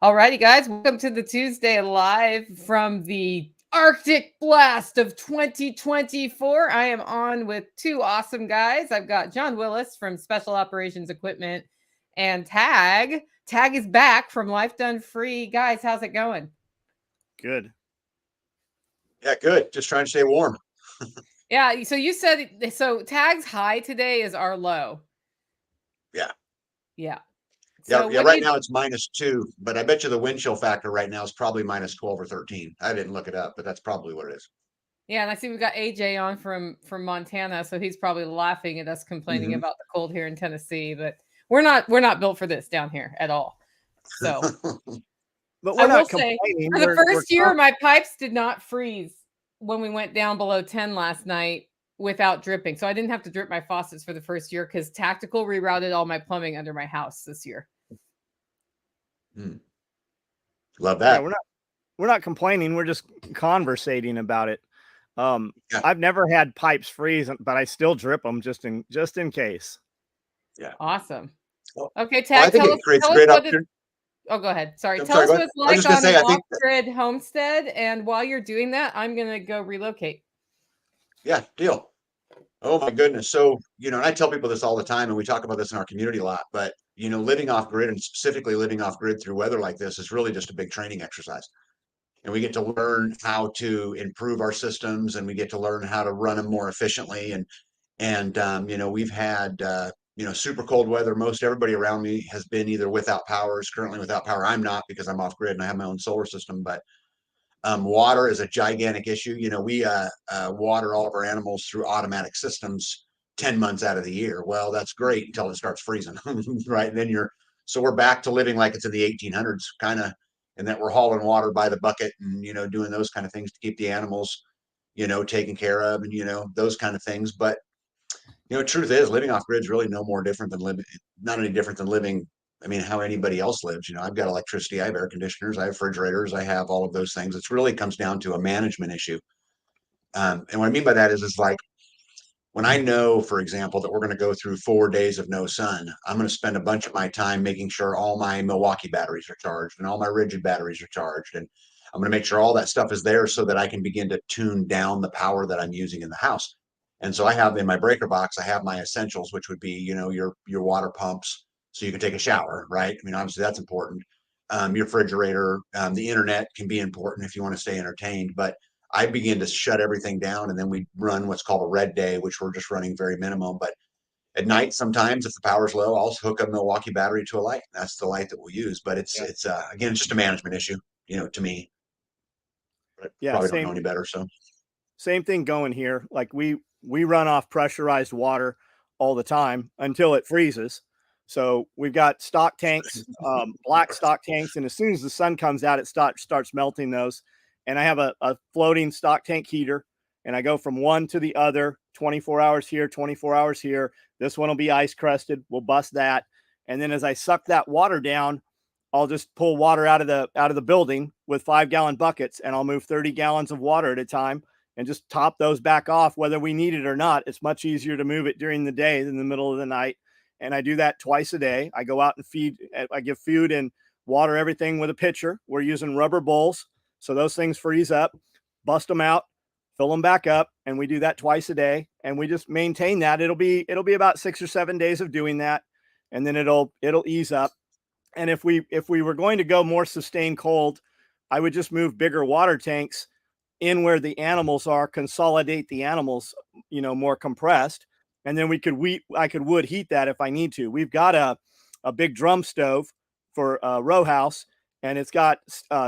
Alrighty, guys, welcome to the Tuesday live from the Arctic blast of 2024. I am on with two awesome guys. I've got John Willis from Special Operations Equipment and Tag. Tag is back from Life Done Free. Guys, how's it going? Good. Yeah, good. Just trying to stay warm. Yeah, so you said, so Tag's high today is our low. Yeah. Yeah. So yeah, right now it's -2, but I bet you the wind chill factor right now is probably -12 or 13. I didn't look it up, but that's probably what it is. Yeah, and I see we've got AJ on from Montana, so he's probably laughing at us complaining about the cold here in Tennessee, but we're not built for this down here at all. So but we're not complaining. For the first year, my pipes did not freeze when we went down below 10 last night without dripping. So I didn't have to drip my faucets for the first year because Tactical rerouted all my plumbing under my house this year. Love that. Yeah, we're not complaining. We're just conversating about it. I've never had pipes freeze, but I still drip them just in case. Yeah. Awesome. Well, okay, Tag, tell us great opportunity. Oh, go ahead. Sorry. Tell us what it's like on an off-grid homestead. And while you're doing that, I'm going to go relocate. Yeah, deal. Oh, my goodness. So, and I tell people this all the time, and we talk about this in our community a lot, but, living off grid and specifically living off grid through weather like this is really just a big training exercise. And we get to learn how to improve our systems, and we get to learn how to run them more efficiently. And we've had, super cold weather. Most everybody around me has been either without power, is currently without power. I'm not, because I'm off grid and I have my own solar system, but water is a gigantic issue. We water all of our animals through automatic systems 10 months out of the year. Well, that's great until it starts freezing, right? And then so we're back to living like it's in the 1800s, kind of, and that we're hauling water by the bucket and, doing those kind of things to keep the animals, taken care of, and, those kind of things. But, truth is, living off grid is really no more different than not any different than living, how anybody else lives. I've got electricity, I have air conditioners, I have refrigerators, I have all of those things. It really comes down to a management issue. And what I mean by that is like, when I know, for example, that we're going to go through 4 days of no sun, I'm going to spend a bunch of my time making sure all my Milwaukee batteries are charged and all my rigid batteries are charged. And I'm going to make sure all that stuff is there so that I can begin to tune down the power that I'm using in the house. And so I have in my breaker box, I have my essentials, which would be, your water pumps, so you can take a shower, right? Obviously that's important. Your refrigerator, the internet can be important if you want to stay entertained, but I begin to shut everything down, and then we run what's called a red day, which we're just running very minimum. But at night, sometimes if the power's low, I'll hook a Milwaukee battery to a light. That's the light that we'll use. But it's again, it's just a management issue, to me. But probably don't know any better. So same thing going here. Like we run off pressurized water all the time until it freezes. So we've got stock tanks, black stock tanks, and as soon as the sun comes out, it starts melting those. And I have a floating stock tank heater, and I go from one to the other, 24 hours here, 24 hours here. This one will be ice crusted. We'll bust that. And then as I suck that water down, I'll just pull water out of the building with 5-gallon buckets, and I'll move 30 gallons of water at a time and just top those back off, whether we need it or not. It's much easier to move it during the day than the middle of the night. And I do that twice a day. I go out and I give food and water everything with a pitcher. We're using rubber bowls, so those things freeze up, bust them out, fill them back up. And we do that twice a day. And we just maintain that. It'll be about 6 or 7 days of doing that. And then it'll ease up. And if we were going to go more sustained cold, I would just move bigger water tanks in where the animals are, consolidate the animals, more compressed. And then I could wood heat that if I need to. We've got a big drum stove for a row house, and it's got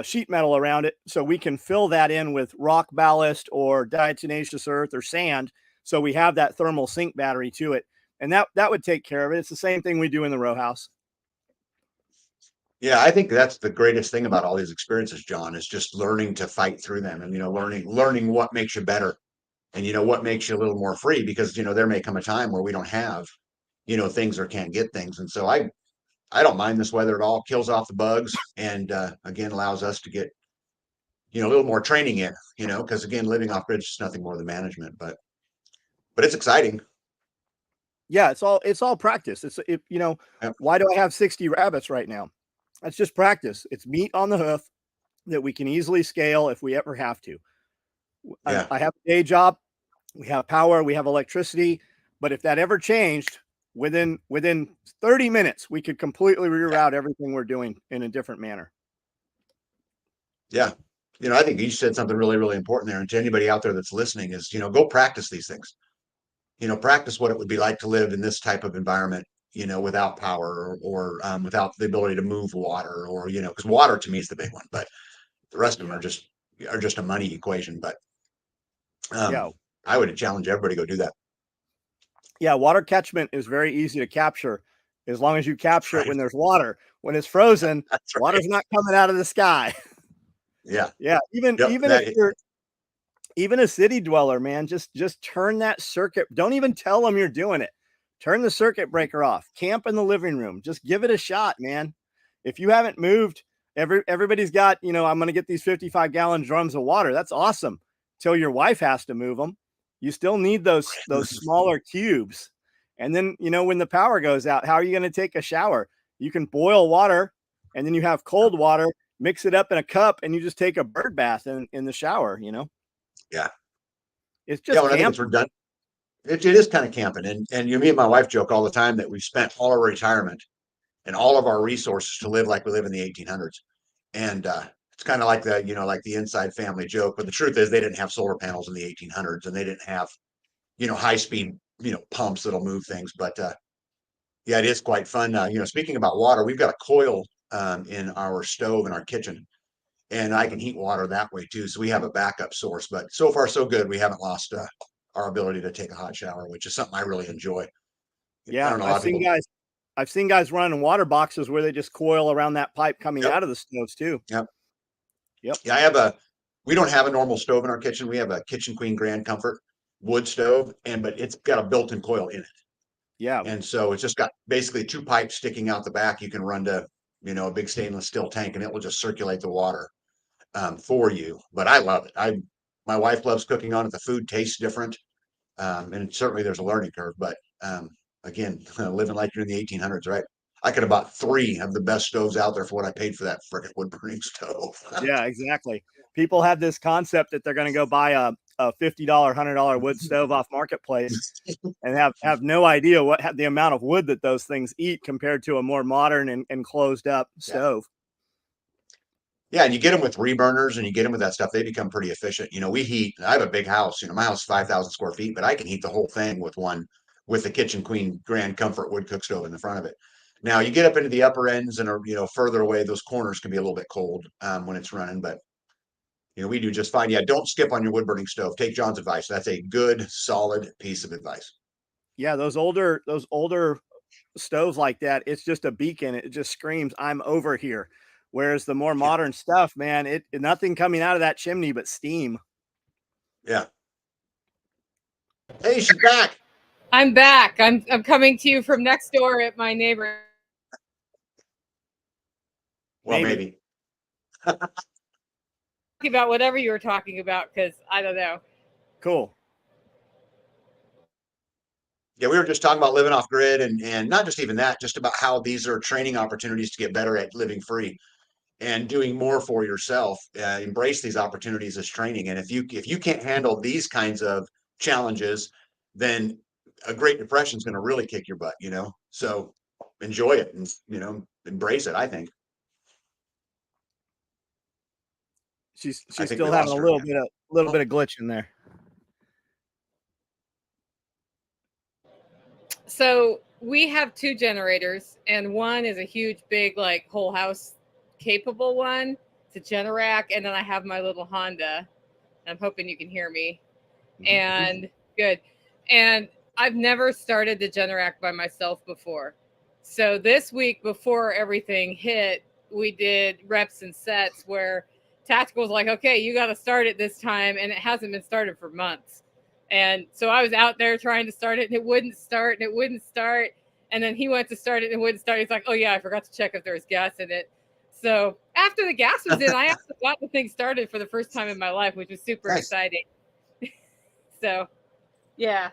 sheet metal around it. So we can fill that in with rock ballast or diatomaceous earth or sand. So we have that thermal sink battery to it. And that would take care of it. It's the same thing we do in the row house. Yeah, I think that's the greatest thing about all these experiences, John, is just learning to fight through them and, learning what makes you better and, what makes you a little more free, because, there may come a time where we don't have, things or can't get things. And so I don't mind this weather at all. Kills off the bugs and, again, allows us to get, a little more training in, because again, living off grid is just nothing more than management, but it's exciting. Yeah, it's all practice. Yep. Why do I have 60 rabbits right now? That's just practice. It's meat on the hoof that we can easily scale if we ever have to. Yeah. I have a day job. We have power. We have electricity. But if that ever changed, within 30 minutes, we could completely reroute everything we're doing in a different manner. Yeah. I think you said something really, really important there. And to anybody out there that's listening is, go practice these things. Practice what it would be like to live in this type of environment, without power or without the ability to move water or, because water to me is the big one, but the rest of them are just a money equation. But I would challenge everybody to go do that. Yeah. Water catchment is very easy to capture as long as you capture it when there's water. When it's frozen, water's not coming out of the sky. Yeah. Yeah. Even if you're even a city dweller, man, just turn that circuit. Don't even tell them you're doing it. Turn the circuit breaker off. Camp in the living room. Just give it a shot, man. If you haven't moved, everybody's got, I'm going to get these 55-gallon drums of water. That's awesome. Till your wife has to move them. You still need those smaller cubes. And then, when the power goes out, how are you going to take a shower? You can boil water and then you have cold water, mix it up in a cup, and you just take a bird bath in the shower, Yeah. It's just when I think it's redundant. It is kind of camping. And me and my wife joke all the time that we've spent all our retirement and all of our resources to live like we live in the 1800s. And it's kind of like like the inside family joke. But the truth is they didn't have solar panels in the 1800s and they didn't have, high speed, pumps that'll move things. But yeah, it is quite fun. Speaking about water, we've got a coil in our stove in our kitchen. And I can heat water that way too. So we have a backup source, but so far so good. We haven't lost our ability to take a hot shower, which is something I really enjoy. Yeah, I don't know. I've seen guys running water boxes where they just coil around that pipe coming out of the stoves too. Yep. Yeah, we don't have a normal stove in our kitchen. We have a Kitchen Queen Grand Comfort wood stove, but it's got a built-in coil in it. Yeah. And so it's just got basically two pipes sticking out the back. You can run to, a big stainless steel tank and it will just circulate the water for you. But I love it. My wife loves cooking on it. The food tastes different. And certainly there's a learning curve, but again, living like you're in the 1800s, right? I could have bought 3 of the best stoves out there for what I paid for that frickin' wood burning stove. Yeah, exactly. People have this concept that they're going to go buy a $50, $100 wood stove off Marketplace and have no idea the amount of wood that those things eat compared to a more modern and closed up stove. Yeah, and you get them with reburners and you get them with that stuff, they become pretty efficient. I have a big house, my house is 5,000 square feet, but I can heat the whole thing with the Kitchen Queen Grand Comfort wood cook stove in the front of it. Now you get up into the upper ends and are, further away, those corners can be a little bit cold when it's running, but we do just fine. Yeah, don't skip on your wood burning stove. Take John's advice. That's a good, solid piece of advice. Yeah, those older stoves like that, it's just a beacon. It just screams, I'm over here. Whereas the more modern stuff, man, nothing coming out of that chimney but steam. Yeah. Hey, she's back. I'm back. I'm coming to you from next door at my neighbor. Well, maybe. About whatever you were talking about, because I don't know. Cool. Yeah, we were just talking about living off grid and not just even that, just about how these are training opportunities to get better at living free and doing more for yourself. Embrace these opportunities as training. And if you can't handle these kinds of challenges, then a Great Depression is going to really kick your butt, So enjoy it and, embrace it, I think. She's still having a little bit of glitch in there. So we have 2 generators, and one is a huge, big, like whole house capable one. It's a Generac, and then I have my little Honda. I'm hoping you can hear me. And good. And I've never started the Generac by myself before. So this week, before everything hit, we did reps and sets where Tactical was like, okay, you got to start it this time. And it hasn't been started for months. And so I was out there trying to start it and it wouldn't start and it wouldn't start. And then he went to start it and it wouldn't start. He's like, oh yeah, I forgot to check if there was gas in it. So after the gas was in, I actually got the thing started for the first time in my life, which was super exciting. So yeah,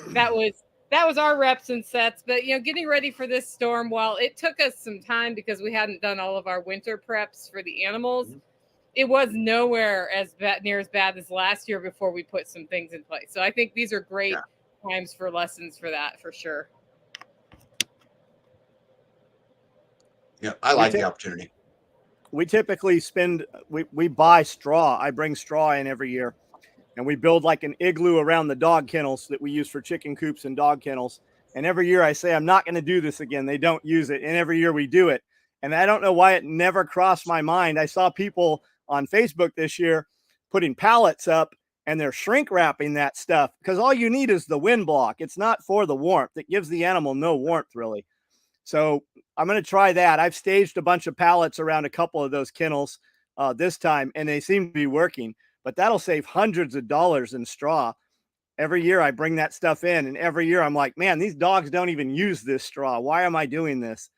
that was that was our reps and sets. But, getting ready for this storm, while it took us some time because we hadn't done all of our winter preps for the animals, it was nowhere near as bad as last year before we put some things in place. So I think these are great times for lessons for that, for sure. Yeah, I like the opportunity. We typically we buy straw. I bring straw in every year, and we build like an igloo around the dog kennels that we use for chicken coops and dog kennels. And every year I say, I'm not going to do this again. They don't use it. And every year we do it. And I don't know why it never crossed my mind. I saw people on Facebook this year putting pallets up and they're shrink wrapping that stuff because all you need is the wind block. It's not for the warmth. It gives the animal no warmth really. So I'm going to try that. I've staged a bunch of pallets around a couple of those kennels this time, and they seem to be working. But that'll save hundreds of dollars in straw. Every year I bring that stuff in, and every year I'm like, man, these dogs don't even use this straw. Why am I doing this?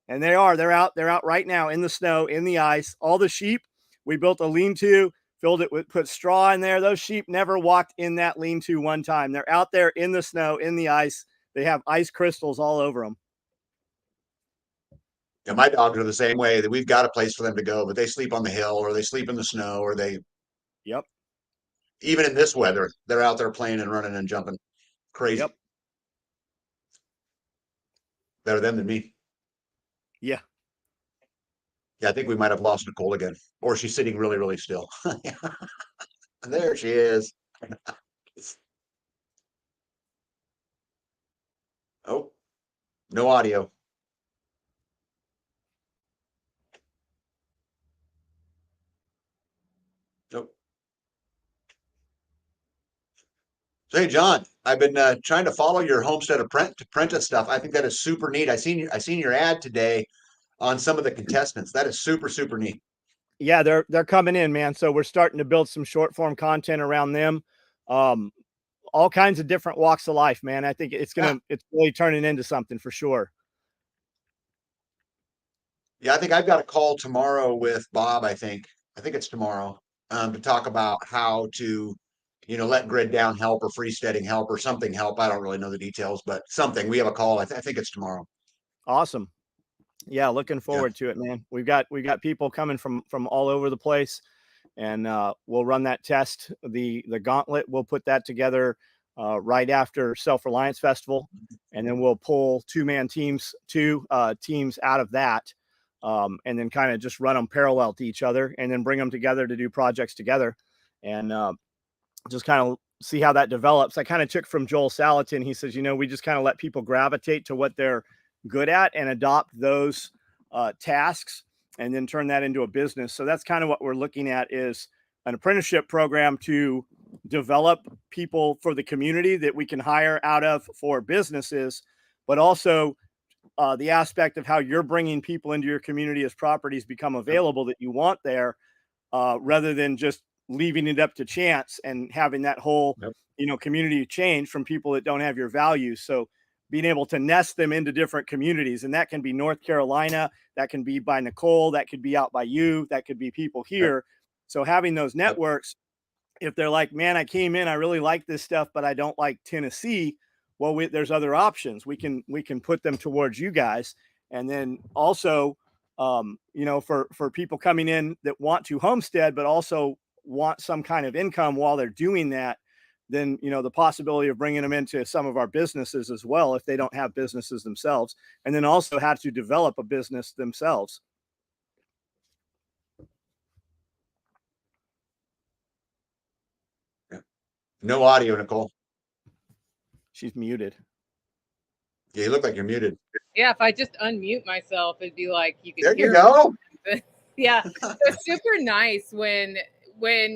And they're out right now in the snow, in the ice. All the sheep, we built a lean-to, filled it with, put straw in there. Those sheep never walked in that lean-to one time. They're out there in the snow, in the ice. They have ice crystals all over them. Yeah, my dogs are the same way, that we've got a place for them to go, but they sleep on the hill or they sleep in the snow or Yep. Even in this weather, they're out there playing and running and jumping. Crazy. Yep. Better them than me. Yeah. Yeah, I think we might have lost Nicole again, or she's sitting really, really still. There she is. Oh, no audio. Nope. So, hey, John, I've been trying to follow your homestead apprentice stuff. I think that is super neat. I seen your ad today on some of the contestants. That is super, super neat. Yeah, they're coming in, man. So we're starting to build some short form content around them. All kinds of different walks of life, man. I think it's really turning into something for sure. Yeah, I think I've got a call tomorrow with Bob. I think it's tomorrow, to talk about how to, let grid down help or freesteading help or something help. I don't really know the details, but something. We have a call. I think it's tomorrow. Awesome. Yeah, looking forward to it, man. We've got people coming from all over the place, and we'll run that test, the gauntlet. We'll put that together right after Self-Reliance Festival, and then we'll pull two teams out of that, and then kind of just run them parallel to each other, and then bring them together to do projects together, and just kind of see how that develops. I kind of took from Joel Salatin. He says, we just kind of let people gravitate to what they're good at and adopt those tasks and then turn that into a business. So that's kind of what we're looking at, is an apprenticeship program to develop people for the community that we can hire out of for businesses, but also the aspect of how you're bringing people into your community as properties become available that you want there, rather than just leaving it up to chance and having that whole, community change from people that don't have your values. So being able to nest them into different communities, and that can be North Carolina, that can be by Nicole, that could be out by you, that could be people here. So having those networks, if they're like, man, I came in, I really like this stuff, but I don't like Tennessee. Well, there's other options. We can put them towards you guys. And then also, for people coming in that want to homestead, but also want some kind of income while they're doing that, then, the possibility of bringing them into some of our businesses as well, if they don't have businesses themselves, and then also how to develop a business themselves. No audio, Nicole. She's muted. Yeah, you look like you're muted. Yeah, if I just unmute myself, it'd be like you could There hear you go. Yeah, it's super nice when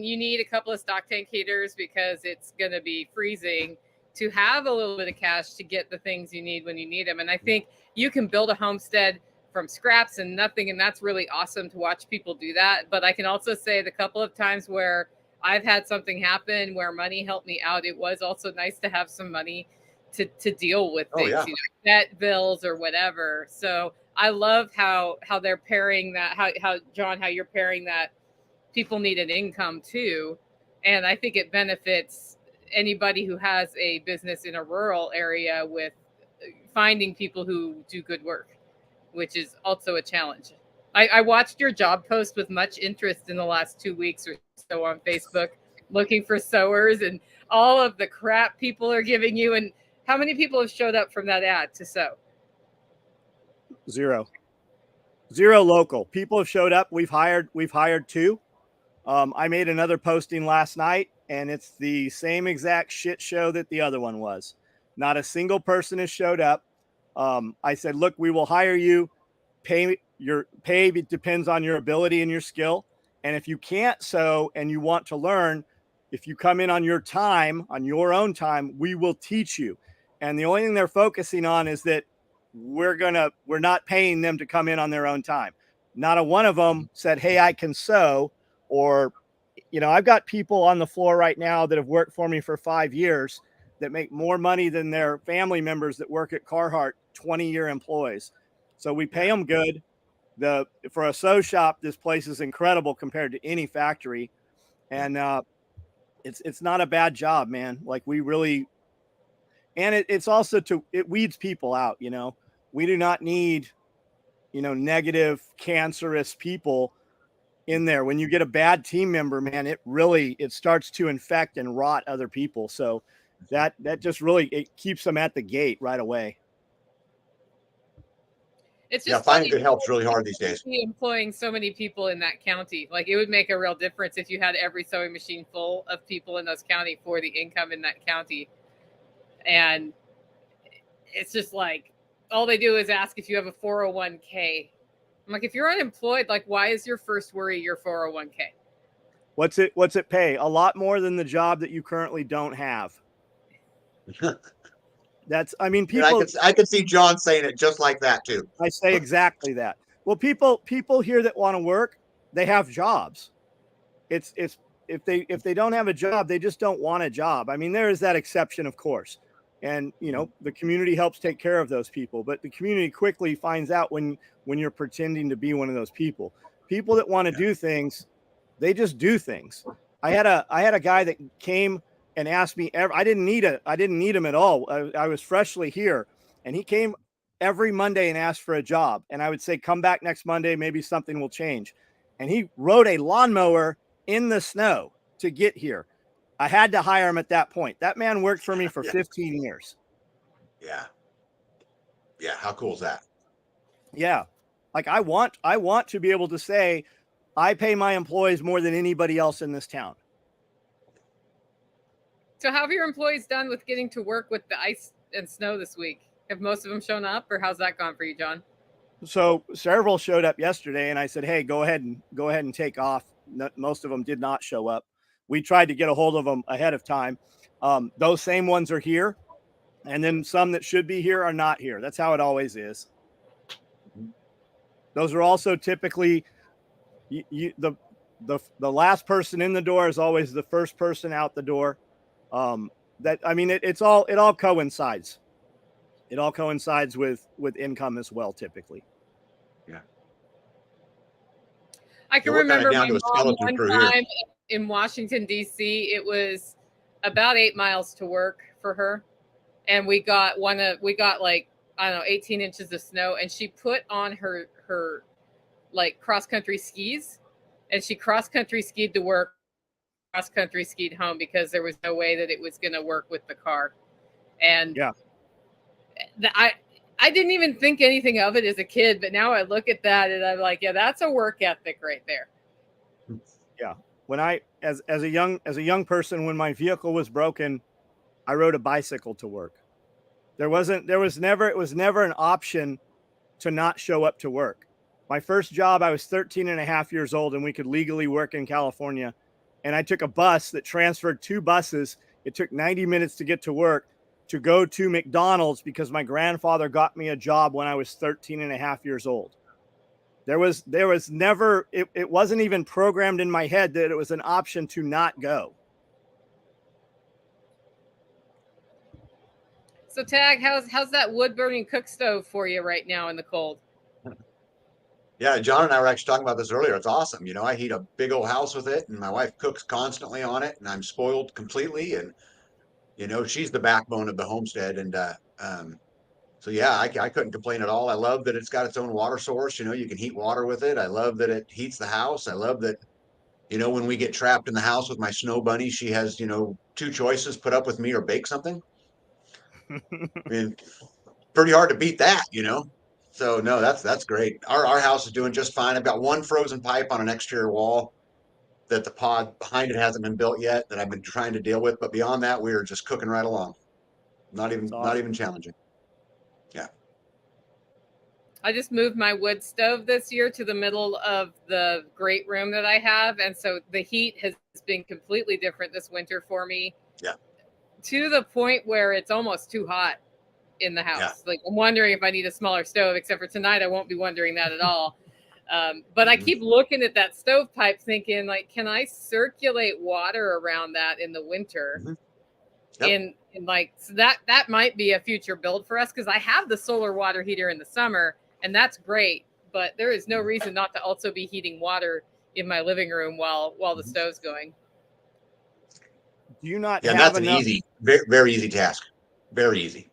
you need a couple of stock tank heaters because it's going to be freezing, to have a little bit of cash to get the things you need when you need them. And I think you can build a homestead from scraps and nothing, and that's really awesome to watch people do that. But I can also say the couple of times where I've had something happen where money helped me out, it was also nice to have some money to deal with things, debt bills or whatever. So I love how they're pairing that, how John, how you're pairing that people need an income too. And I think it benefits anybody who has a business in a rural area with finding people who do good work, which is also a challenge. I watched your job post with much interest in the last 2 weeks or so on Facebook, looking for sewers and all of the crap people are giving you. And how many people have showed up from that ad to sew? Zero local people have showed up. We've hired 2. I made another posting last night, and it's the same exact shit show that the other one was. Not a single person has showed up. I said, look, we will hire you. Your pay depends on your ability and your skill. And if you can't sew and you want to learn, if you come in on your time, on your own time, we will teach you. And the only thing they're focusing on is that we're not paying them to come in on their own time. Not a one of them said, hey, I can sew. Or, I've got people on the floor right now that have worked for me for 5 years that make more money than their family members that work at Carhartt, 20-year employees. So we pay them good. For a sew shop, this place is incredible compared to any factory. And it's not a bad job, man. Like we really, and it's also it weeds people out. We do not need, negative, cancerous people in there. When you get a bad team member, man, it starts to infect and rot other people. So that just really, it keeps them at the gate right away. It's just finding good help's really hard these days. Employing so many people in that county, like it would make a real difference if you had every sewing machine full of people in those county for the income in that county. And it's just like all they do is ask if you have a 401k. I'm like, if you're unemployed, like why is your first worry your 401k? What's it pay? A lot more than the job that you currently don't have. People. I could see John saying it just like that too. I say exactly that. Well, people here that want to work, they have jobs. It's if they don't have a job, they just don't want a job. There is that exception, of course, and the community helps take care of those people. But the community quickly finds out when you're pretending to be one of those people. People that want to do things, they just do things. I had a guy that came and asked me. I didn't need him at all. I was freshly here, and he came every Monday and asked for a job. And I would say, come back next Monday, maybe something will change. And he rode a lawnmower in the snow to get here. I had to hire him at that point. That man worked for me for 15 years. Yeah. How cool is that? Yeah. Like I want to be able to say, I pay my employees more than anybody else in this town. So how have your employees done with getting to work with the ice and snow this week? Have most of them shown up, or how's that gone for you, John? So several showed up yesterday, and I said, hey, go ahead and take off. Most of them did not show up. We tried to get a hold of them ahead of time. Those same ones are here, and then some that should be here are not here. That's how it always is. Those are also typically the last person in the door is always the first person out the door. It all coincides. It all coincides with income as well, typically. Yeah. I can remember my mom one time in Washington, D.C. It was about 8 miles to work for her. And we got like, I don't know, 18 inches of snow. And she put on her like cross-country skis, and she cross-country skied to work, cross-country skied home, because there was no way that it was going to work with the car. And yeah, I didn't even think anything of it as a kid, but now I look at that and I'm like, yeah, that's a work ethic right there. Yeah. When as a young person, when my vehicle was broken, I rode a bicycle to work. It was never an option to not show up to work. My first job, I was 13 and a half years old, and we could legally work in California. And I took a bus that transferred 2 buses. It took 90 minutes to get to work, to go to McDonald's, because my grandfather got me a job when I was 13 and a half years old. There was never, it wasn't even programmed in my head that it was an option to not go. So Tag, how's that wood burning cook stove for you right now in the cold? Yeah, John and I were actually talking about this earlier. It's awesome. I heat a big old house with it, and my wife cooks constantly on it, and I'm spoiled completely. And You know, she's the backbone of the homestead. And so, yeah, I couldn't complain at all. I love that it's got its own water source. You know, you can heat water with it. I love that it heats the house. I love that, you know, when we get trapped in the house with my snow bunny, she has, you know, two choices: put up with me or bake something. I mean, pretty hard to beat that, you know. So no, that's great. Our house is doing just fine. I've got one frozen pipe on an exterior wall that the pod behind it hasn't been built yet that I've been trying to deal with. But beyond that, we are just cooking right along. It's Not awesome. even challenging. Yeah. I just moved my wood stove this year to the middle of the great room that I have. And so the heat has been completely different this winter for me. Yeah. To the point where it's almost too hot in the house. Yeah. Like, I'm wondering if I need a smaller stove, except for tonight, I won't be wondering that at all. But I keep looking at that stovepipe thinking, like, can I circulate water around that in the winter? Yep. In like, so that might be a future build for us, because I have the solar water heater in the summer, and that's great. But there is no reason not to also be heating water in my living room while the stove's going. Do you not Yeah, and have that's an enough? easy, very, very easy task. Very easy.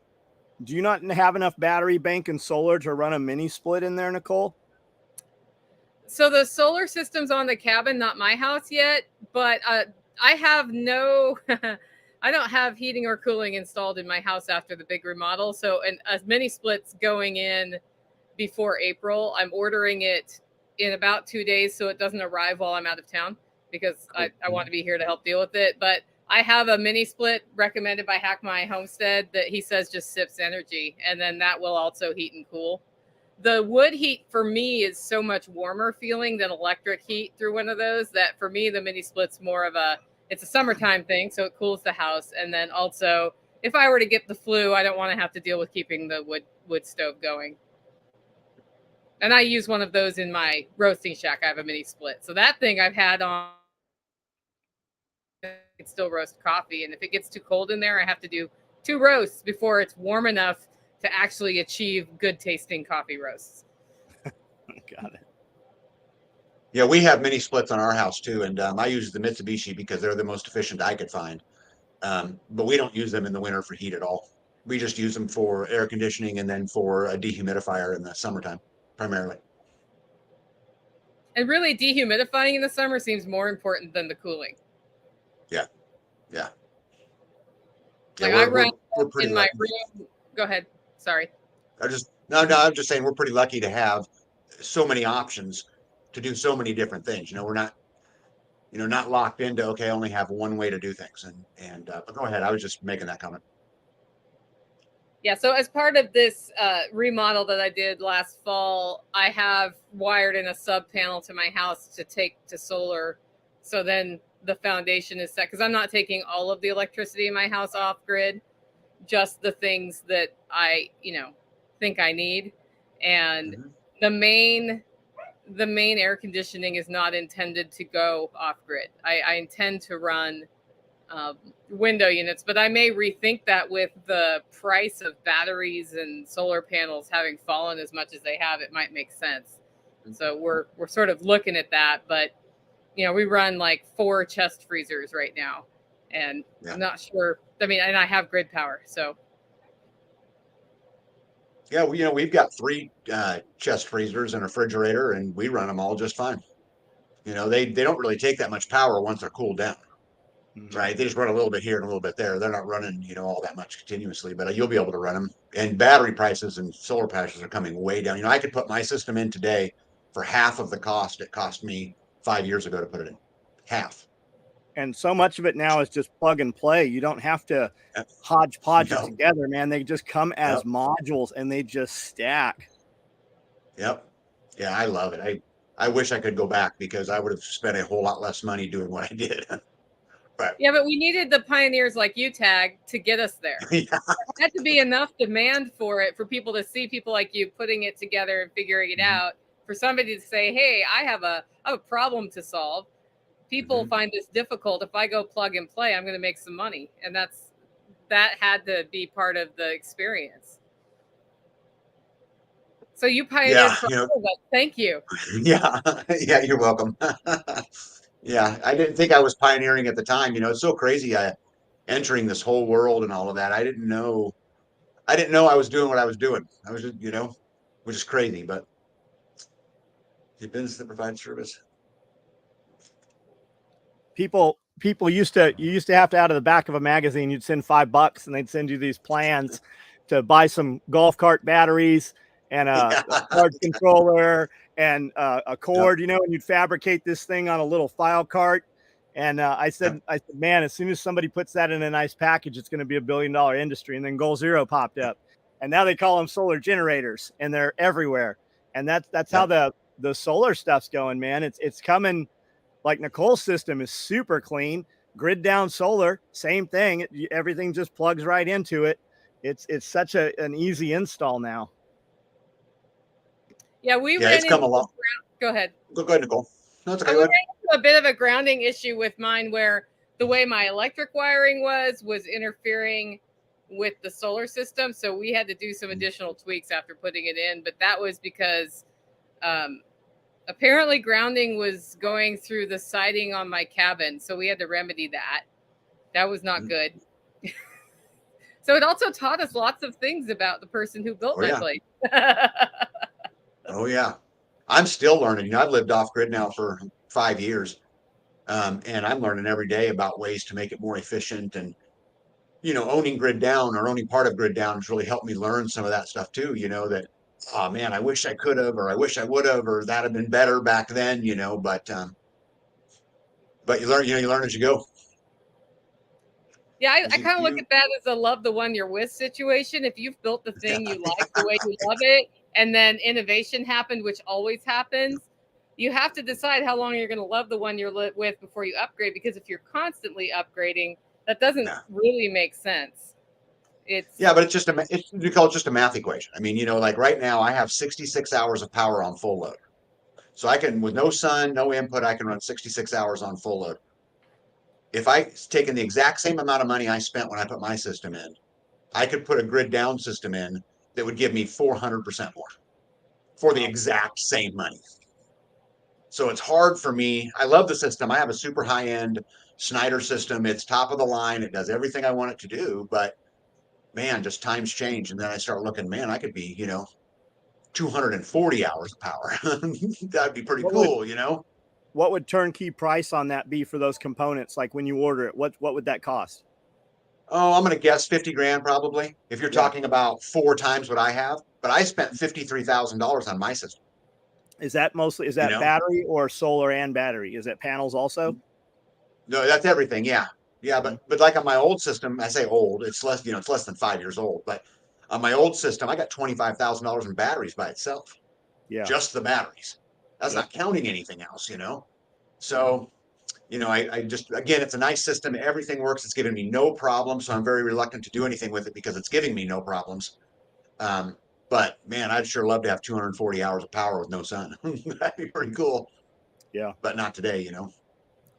Do you not have enough battery bank and solar to run a mini split in there, Nicole? So the solar system's on the cabin, not my house yet, but I have no, I don't have heating or cooling installed in my house after the big remodel. So, and a mini split's going in before April. I'm ordering it in about 2 days so it doesn't arrive while I'm out of town, because I want to be here to help deal with it. But I have a mini split recommended by Hack My Homestead that he says just sips energy, and then that will also heat and cool. The wood heat for me is so much warmer feeling than electric heat through one of those, that for me, the mini split's more of it's a summertime thing. So it cools the house. And then also, if I were to get the flu, I don't want to have to deal with keeping the wood stove going. And I use one of those in my roasting shack. I have a mini split. So that thing I've had on, it still roast coffee. And if it gets too cold in there, I have to do 2 roasts before it's warm enough to actually achieve good tasting coffee roasts. Got it. Yeah, we have mini splits on our house too, and I use the Mitsubishi because they're the most efficient I could find. But we don't use them in the winter for heat at all. We just use them for air conditioning and then for a dehumidifier in the summertime, primarily. And really, dehumidifying in the summer seems more important than the cooling. Yeah. Like, I run we're pretty in lucky. my room. Go ahead. Sorry. I'm just saying we're pretty lucky to have so many options to do so many different things. You know, we're not, not locked into, okay, I only have one way to do things. But go ahead. I was just making that comment. Yeah. So as part of this remodel that I did last fall, I have wired in a sub panel to my house to take to solar. So then the foundation is set, because I'm not taking all of the electricity in my house off grid, just the things that I, think I need. And the main air conditioning is not intended to go off grid. I intend to run window units, but I may rethink that with the price of batteries and solar panels having fallen as much as they have. It might make sense. And so we're sort of looking at that, but we run like 4 chest freezers right now, and I'm not sure. I mean, and I have grid power, so. Yeah, we've got 3 chest freezers and a refrigerator, and we run them all just fine. They don't really take that much power once they're cooled down, right? They just run a little bit here and a little bit there. They're not running, all that much continuously, but you'll be able to run them. And battery prices and solar prices are coming way down. I could put my system in today for half of the cost it cost me 5 years ago to put it in. Half. And so much of it now is just plug and play. You don't have to hodgepodge it together, man. They just come as modules and they just stack. Yep. Yeah, I love it. I wish I could go back, because I would have spent a whole lot less money doing what I did. But yeah, but we needed the pioneers like you, Tag, to get us there. Yeah. There had to be enough demand for it, for people to see people like you putting it together and figuring it out. For somebody to say, hey, I have a problem to solve. People find this difficult. If I go plug and play, I'm going to make some money. And that had to be part of the experience. So you pioneered for all of us. Thank you. Yeah. Yeah, you're welcome. Yeah, I didn't think I was pioneering at the time. It's so crazy. entering this whole world and all of that. I didn't know I was doing what I was doing. I was just, which is crazy, but the business that provides service. People used to, you used to have to, out of the back of a magazine, you'd send $5 and they'd send you these plans to buy some golf cart batteries and a large controller and a cord, and you'd fabricate this thing on a little file cart. And I said, man, as soon as somebody puts that in a nice package, it's going to be $1 billion industry. And then Goal Zero popped up, and now they call them solar generators, and they're everywhere. And that's how the solar stuff's going, man. It's coming. Like Nicole's system is super clean, grid down solar, same thing. Everything just plugs right into it. It's such an easy install now. Yeah, we Yeah, ran it's come into along. Go ahead. Go ahead, Nicole. No, it's okay. We ran into a bit of a grounding issue with mine where the way my electric wiring was interfering with the solar system. So we had to do some additional tweaks after putting it in. But that was because apparently grounding was going through the siding on my cabin. So we had to remedy that. That was not good. So it also taught us lots of things about the person who built my place. Oh, yeah. I'm still learning. I've lived off grid now for 5 years. And I'm learning every day about ways to make it more efficient. And, owning grid down or owning part of grid down has really helped me learn some of that stuff too. That, oh man, I wish I could have, or I wish I would have, or that'd have been better back then, but you learn as you go. Yeah, I kind of look at that as a love the one you're with situation. If you've built the thing you like the way you love it, and then innovation happened, which always happens, you have to decide how long you're going to love the one you're with before you upgrade. Because if you're constantly upgrading, that doesn't really make sense. But it's just you call it just a math equation. I mean, like right now I have 66 hours of power on full load. So I can, with no sun, no input, I can run 66 hours on full load. If I taken the exact same amount of money I spent when I put my system in, I could put a grid down system in that would give me 400% more for the exact same money. So it's hard for me. I love the system. I have a super high end Schneider system. It's top of the line. It does everything I want it to do, but man, just times change. And then I start looking, man, I could be, 240 hours of power. That'd be pretty cool, What would turnkey price on that be for those components? Like when you order it, what would that cost? Oh, I'm going to guess 50 grand probably. If you're talking about 4 times what I have, but I spent $53,000 on my system. Is that battery or solar and battery? Is it panels also? No, that's everything. Yeah. Yeah. But like on my old system, I say old, it's less, it's less than 5 years old, but on my old system, I got $25,000 in batteries by itself. Yeah. Just the batteries. That's not counting anything else, So, I just, again, it's a nice system. Everything works. It's giving me no problems. So I'm very reluctant to do anything with it because it's giving me no problems. But man, I'd sure love to have 240 hours of power with no sun. That'd be pretty cool. Yeah. But not today,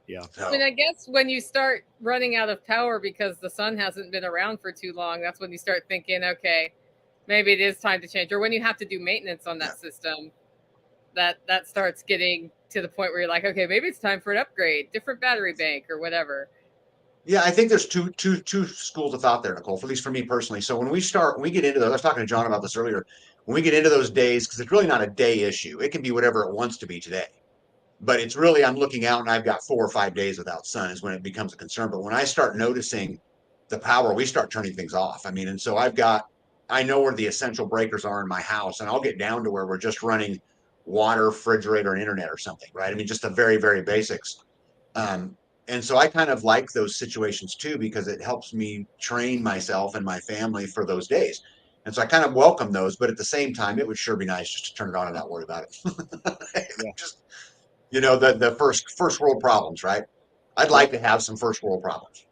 Yeah. So. I mean, I guess when you start running out of power because the sun hasn't been around for too long, that's when you start thinking, okay, maybe it is time to change. Or when you have to do maintenance on that system, that starts getting to the point where you're like, okay, maybe it's time for an upgrade, different battery bank or whatever. Yeah, I think there's two schools of thought there, Nicole, at least for me personally. So when we get into those, I was talking to John about this earlier. When we get into those days, because it's really not a day issue, it can be whatever it wants to be today. But it's really, I'm looking out and I've got 4 or 5 days without sun is when it becomes a concern. But when I start noticing the power, we start turning things off. I mean, and so I know where the essential breakers are in my house, and I'll get down to where we're just running water, refrigerator, and internet or something, right? I mean, just the very, very basics. And so I kind of like those situations too, because it helps me train myself and my family for those days. And so I kind of welcome those, but at the same time, it would sure be nice just to turn it on and not worry about it. Just, the first world problems, right? I'd like to have some first world problems.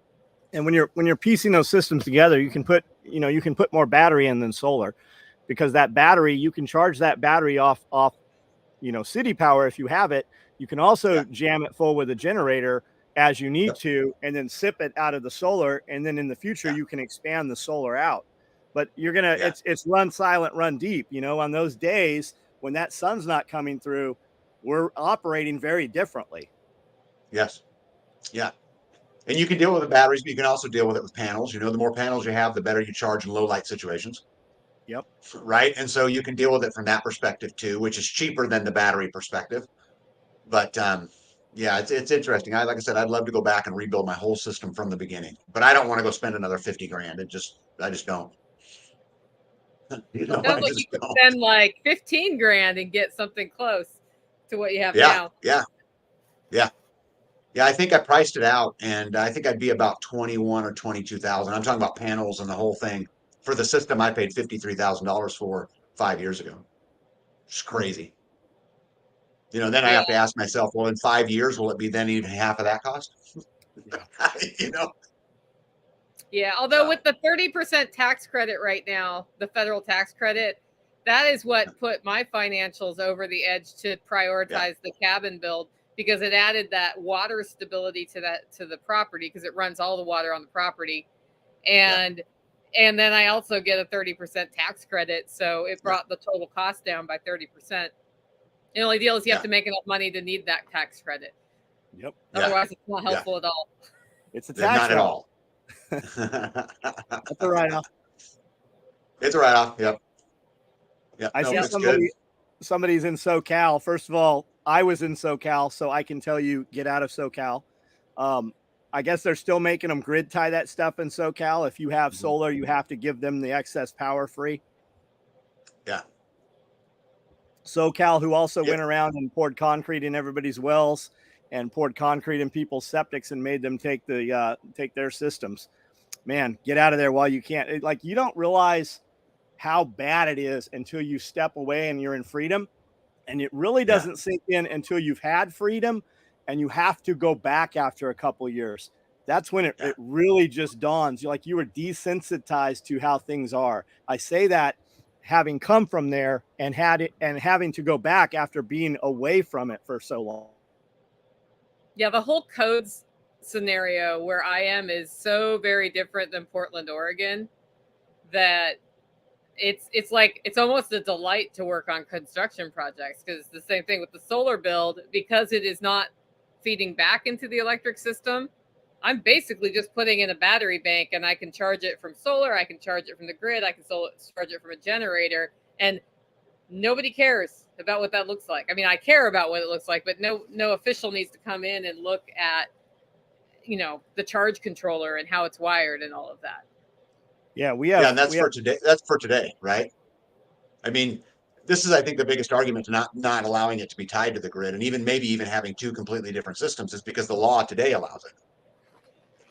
And when you're piecing those systems together, you can put more battery in than solar, because that battery, you can charge that battery off city power if you have it. You can also jam it full with a generator as you need to, and then sip it out of the solar. And then in the future, you can expand the solar out. But you're going to, it's run silent, run deep, on those days when that sun's not coming through, we're operating very differently. Yes. Yeah. And you can deal with the batteries, but you can also deal with it with panels. You know, the more panels you have, the better you charge in low light situations. Yep. Right. And so you can deal with it from that perspective too, which is cheaper than the battery perspective. But yeah, it's interesting. Like I said, I'd love to go back and rebuild my whole system from the beginning, but I don't want to go spend another 50 grand. I just don't. You know, I Sounds like you just could don't. spend like 15 grand and get something close to what you have Yeah, now. yeah, yeah. Yeah, I think I priced it out, and I think I'd be about 21 or 22,000. I'm talking about panels and the whole thing. For the system, I paid $53,000 for 5 years ago. It's crazy. You know, then I Yeah. have to ask myself, well, in 5 years, will it be then even half of that cost? Yeah. You know, Yeah. Although with the 30% tax credit right now, the federal tax credit, that is what put my financials over the edge to prioritize the cabin build, because it added that water stability to the property, because it runs all the water on the property. And then I also get a 30% tax credit. So it brought the total cost down by 30%. The only deal is you have to make enough money to need that tax credit. Yep. Otherwise, it's not helpful at all. It's a tax not at all. That's a write-off. It's a write-off. Yep. Yep. I No, see it's good. somebody's in SoCal. First of all, I was in SoCal, so I can tell you, get out of SoCal. I guess they're still making them grid tie that stuff in SoCal. If you have solar, you have to give them the excess power free. Yeah. SoCal, who also went around and poured concrete in everybody's wells and poured concrete in people's septics and made them take their systems. Man, get out of there while you can. Like, you don't realize how bad it is until you step away and you're in freedom. And it really doesn't sink in until you've had freedom and you have to go back after a couple of years. That's when it really just dawns. You're like, you were desensitized to how things are. I say that having come from there and had it and having to go back after being away from it for so long. Yeah, the whole codes scenario where I am is so very different than Portland, Oregon, that it's like it's almost a delight to work on construction projects, because it's the same thing with the solar build, because it is not feeding back into the electric system. I'm basically just putting in a battery bank, and I can charge it from solar, I can charge it from the grid, I can charge it from a generator, and nobody cares about what that looks like. I mean, I care about what it looks like, but no official needs to come in and look at, you know, the charge controller and how it's wired and all of that. Yeah, we have. Yeah, and that's for today. That's for today, right? I mean, this is, I think, the biggest argument to not allowing it to be tied to the grid, and maybe even having two completely different systems, is because the law today allows it,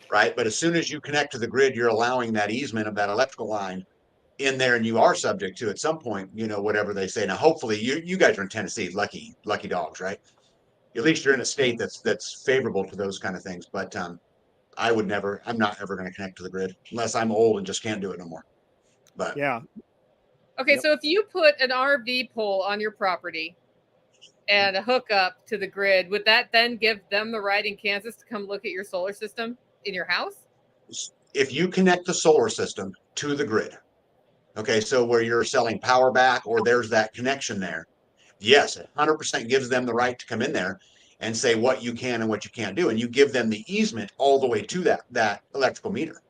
right? But as soon as you connect to the grid, you're allowing that easement of that electrical line in there, and you are subject to, at some point, you know, whatever they say. Now, hopefully, you guys are in Tennessee, lucky dogs, right? At least you're in a state that's favorable to those kind of things. But I'm not ever going to connect to the grid unless I'm old and just can't do it no more. But yeah. Okay, so if you put an RV pole on your property and a hookup to the grid, would that then give them the right in Kansas to come look at your solar system in your house? if you connect the solar system to the grid, okay, so where you're selling power back or there's that connection there, yes, 100% gives them the right to come in there and say what you can and what you can't do. And you give them the easement all the way to that electrical meter,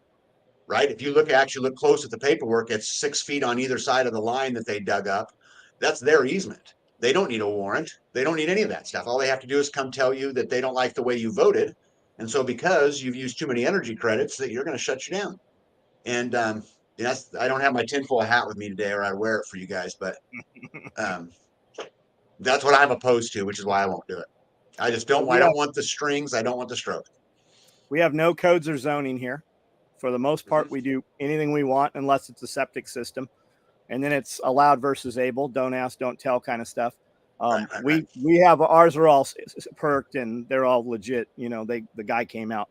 right? If you actually look close at the paperwork, it's 6 feet on either side of the line that they dug up. That's their easement. They don't need a warrant. They don't need any of that stuff. All they have to do is come tell you that they don't like the way you voted. And so because you've used too many energy credits, that you're going to shut you down. And I don't have my tinfoil hat with me today, or I'd wear it for you guys, but that's what I'm opposed to, which is why I won't do it. I just don't. I don't want the strings. I don't want the stroke. We have no codes or zoning here. For the most part, we do anything we want unless it's a septic system. And then it's allowed versus able, don't ask, don't tell kind of stuff. We have, ours are all perked and they're all legit. You know, the guy came out.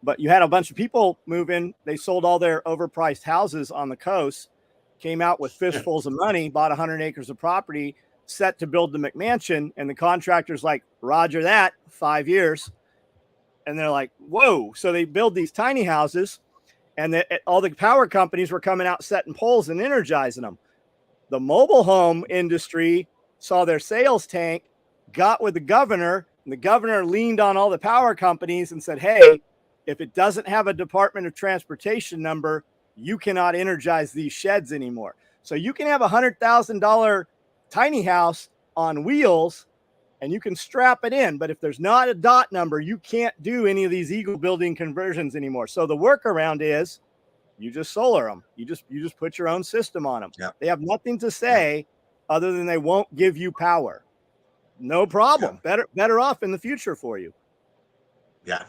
But you had a bunch of people move in. They sold all their overpriced houses on the coast, came out with fistfuls of money, bought 100 acres of property, set to build the McMansion. And the contractor's like, Roger that, 5 years. And they're like, whoa. So they build these tiny houses, and all the power companies were coming out, setting poles and energizing them. The mobile home industry saw their sales tank, got with the governor, and the governor leaned on all the power companies and said, hey, if it doesn't have a Department of Transportation number, you cannot energize these sheds anymore. So you can have $100,000 tiny house on wheels and you can strap it in. But if there's not a dot number, you can't do any of these Eagle building conversions anymore. So the workaround is you just solar them. You just put your own system on them. Yeah. They have nothing to say other than they won't give you power. No problem. Yeah. Better off in the future for you. Yeah.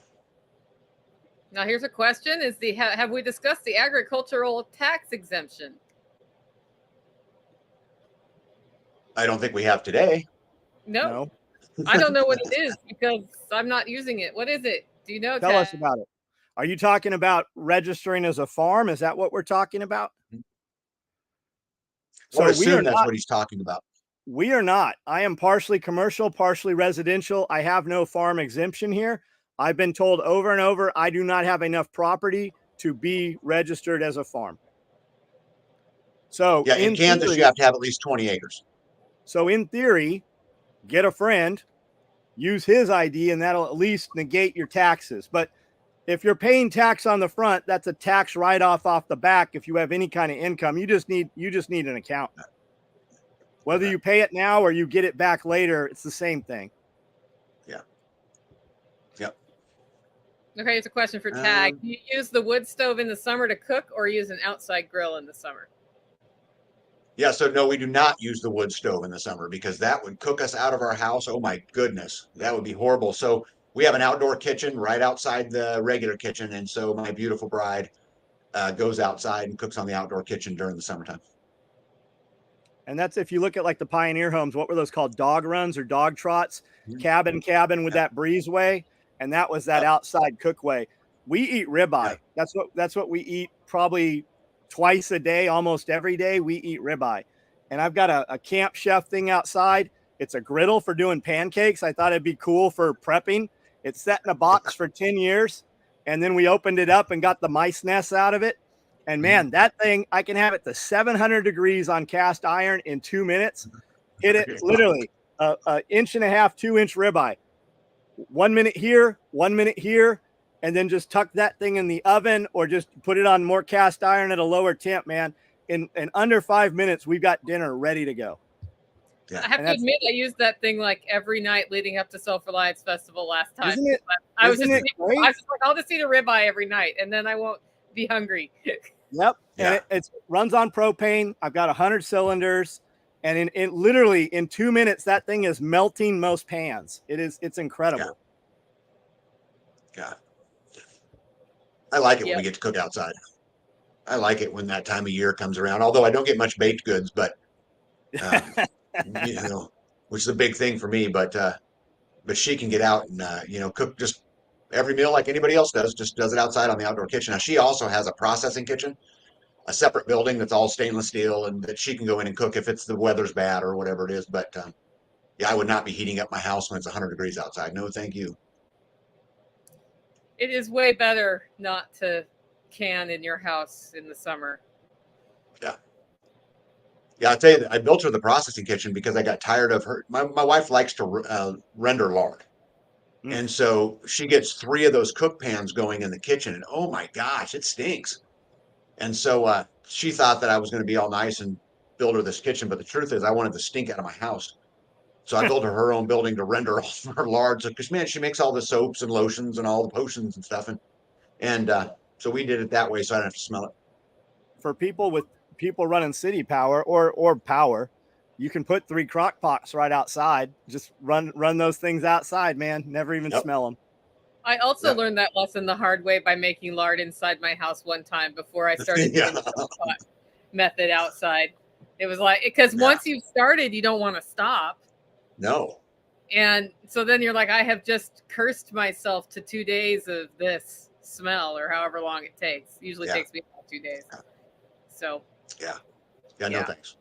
Now here's a question: have we discussed the agricultural tax exemption? I don't think we have today. No. I don't know what it is because I'm not using it. What is it? Do you know? Tell us about it. Are you talking about registering as a farm? Is that what we're talking about? So I assume that's what he's talking about. We are not. I am partially commercial, partially residential. I have no farm exemption here. I've been told over and over, I do not have enough property to be registered as a farm. So yeah, in Kansas, theory, you have to have at least 20 acres. So in theory, get a friend, use his ID, and that'll at least negate your taxes. But if you're paying tax on the front, that's a tax write-off off the back. If you have any kind of income, you just need an accountant. Whether you pay it now or you get it back later, it's the same thing. Yeah. Yep. Okay, it's a question for Tag. Do you use the wood stove in the summer to cook or use an outside grill in the summer? Yeah, so no, we do not use the wood stove in the summer because that would cook us out of our house. Oh my goodness, that would be horrible. So we have an outdoor kitchen right outside the regular kitchen. And so my beautiful bride goes outside and cooks on the outdoor kitchen during the summertime. And that's, if you look at like the pioneer homes, what were those called? Dog runs or dog trots, cabin with that breezeway. And that was that outside cookway. We eat ribeye. That's what we eat probably twice a day, almost every day. We eat ribeye. And I've got a camp chef thing outside. It's a griddle for doing pancakes. I thought it'd be cool for prepping. It's set in a box for 10 years. And then we opened it up and got the mice nests out of it. And man, that thing, I can have it to 700 degrees on cast iron in 2 minutes. Hit it literally an 1.5 inch, 2-inch ribeye. 1 minute here, 1 minute here, and then just tuck that thing in the oven or just put it on more cast iron at a lower temp, man. In under 5 minutes, we've got dinner ready to go. Yeah. I have to admit, I used that thing like every night leading up to Self-Reliance Festival last time. I was just like, I'll just eat a ribeye every night, and then I won't be hungry. Yep. Yeah. And it runs on propane. I've got 100 cylinders, and in literally in 2 minutes, that thing is melting most pans. It's incredible. Yeah. I like it when we get to cook outside. I like it when that time of year comes around, although I don't get much baked goods, but you know, which is a big thing for me, but she can get out and, cook just every meal like anybody else does, just does it outside on the outdoor kitchen. Now she also has a processing kitchen, a separate building that's all stainless steel, and that she can go in and cook if it's the weather's bad or whatever it is. But I would not be heating up my house when it's 100 degrees outside. No, thank you. It is way better not to can in your house in the summer. Yeah. Yeah, I'll tell you, I built her the processing kitchen because I got tired of her. My wife likes to render lard. And so she gets 3 of those cook pans going in the kitchen, and oh my gosh, it stinks. And so she thought that I was going to be all nice and build her this kitchen, but the truth is I wanted the stink out of my house. So I built her own building to render all her lard. So, because man, she makes all the soaps and lotions and all the potions and stuff, and so we did it that way, so I don't have to smell it. For people running city power or power, you can put 3 crock pots right outside. Just run those things outside, man. Never even smell them. I also learned that lesson the hard way by making lard inside my house one time before I started doing the crock pot method outside. It was like, because once you've started, you don't want to stop. No. And so then you're like, I have just cursed myself to 2 days of this smell or however long it takes. Usually takes me about 2 days. So. No thanks.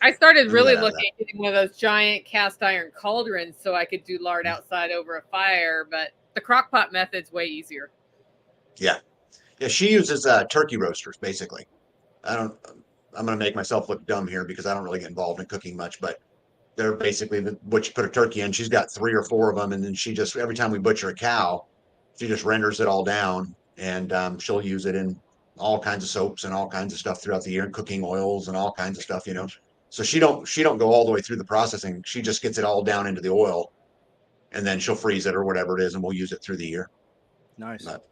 I started really looking at getting one of those giant cast iron cauldrons so I could do lard outside over a fire, but the crock pot method's way easier. Yeah. Yeah, she uses turkey roasters, basically. I'm going to make myself look dumb here because I don't really get involved in cooking much, but they're basically what you put a turkey in. She's got 3 or 4 of them, and then she just, every time we butcher a cow, She just renders it all down, and she'll use it in all kinds of soaps and all kinds of stuff throughout the year, and cooking oils and all kinds of stuff, you know. So she don't go all the way through the processing. She just gets it all down into the oil, and then she'll freeze it or whatever it is, and we'll use it through the year. Nice. But,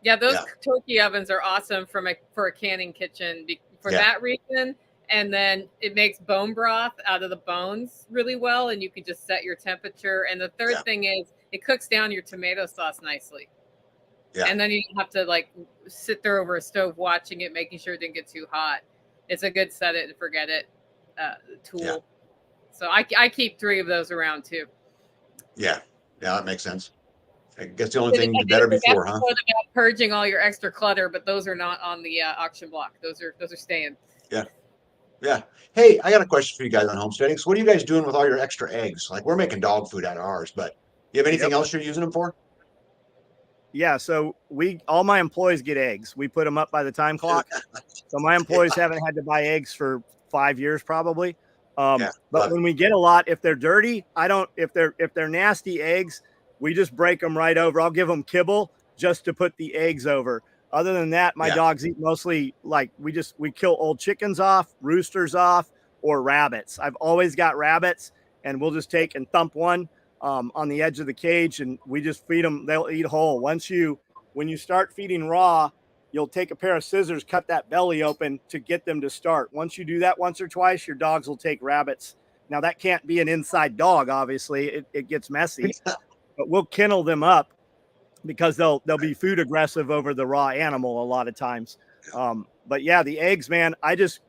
Yeah, those Yeah. turkey ovens are awesome for a canning kitchen for Yeah. that reason. And then it makes bone broth out of the bones really well, and you can just set your temperature. And the third Yeah. thing is it cooks down your tomato sauce nicely. Yeah. And then you don't have to like sit there over a stove watching it, making sure it didn't get too hot. It's a good set it and forget it tool. Yeah. So I keep 3 of those around too. Yeah, that makes sense. I guess the only thing you better before, huh? About purging all your extra clutter, but those are not on the auction block. Those are staying. Yeah. Hey, I got a question for you guys on homesteading. So what are you guys doing with all your extra eggs? Like, we're making dog food out of ours, but you have anything else you're using them for? Yeah, so all my employees get eggs. We put them up by the time clock. So my employees haven't had to buy eggs for 5 years probably. But when we get a lot, if they're dirty, if they're nasty eggs, we just break them right over. I'll give them kibble just to put the eggs over. Other than that, my dogs eat mostly like we kill old chickens off, roosters off, or rabbits. I've always got rabbits, and we'll just take and thump one on the edge of the cage, and we just feed them. They'll eat whole. When you start feeding raw, you'll take a pair of scissors, cut that belly open to get them to start. Once you do that once or twice, your dogs will take rabbits. Now that can't be an inside dog, obviously. It gets messy, but we'll kennel them up because they'll be food aggressive over the raw animal a lot of times. But yeah, the eggs, man,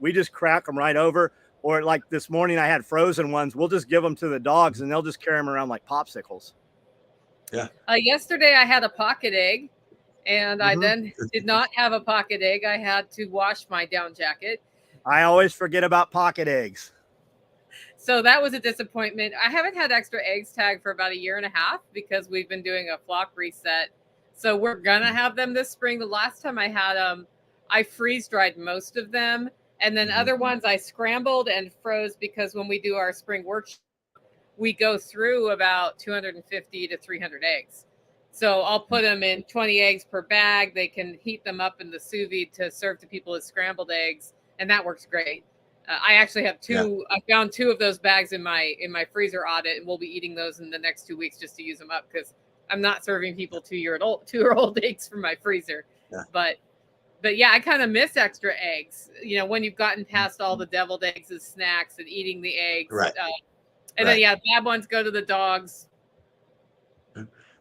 we just crack them right over. Or like this morning, I had frozen ones. We'll just give them to the dogs, and they'll just carry them around like popsicles. Yeah. Yesterday, I had a pocket egg, and I then did not have a pocket egg. I had to wash my down jacket. I always forget about pocket eggs. So that was a disappointment. I haven't had extra eggs tagged for about 1.5 years because we've been doing a flock reset. So we're going to have them this spring. The last time I had them, I freeze dried most of them. And then other ones I scrambled and froze because when we do our spring workshop, we go through about 250 to 300 eggs. So I'll put them in 20 eggs per bag. They can heat them up in the sous vide to serve to people as scrambled eggs. And that works great. I actually have 2. Yeah. I found 2 of those bags in my freezer audit, and we'll be eating those in the next 2 weeks just to use them up because I'm not serving people 2-year-old eggs from my freezer. Yeah. But yeah, I kind of miss extra eggs, you know, when you've gotten past all the deviled eggs as snacks and eating the eggs. Right. And then, bad ones go to the dogs.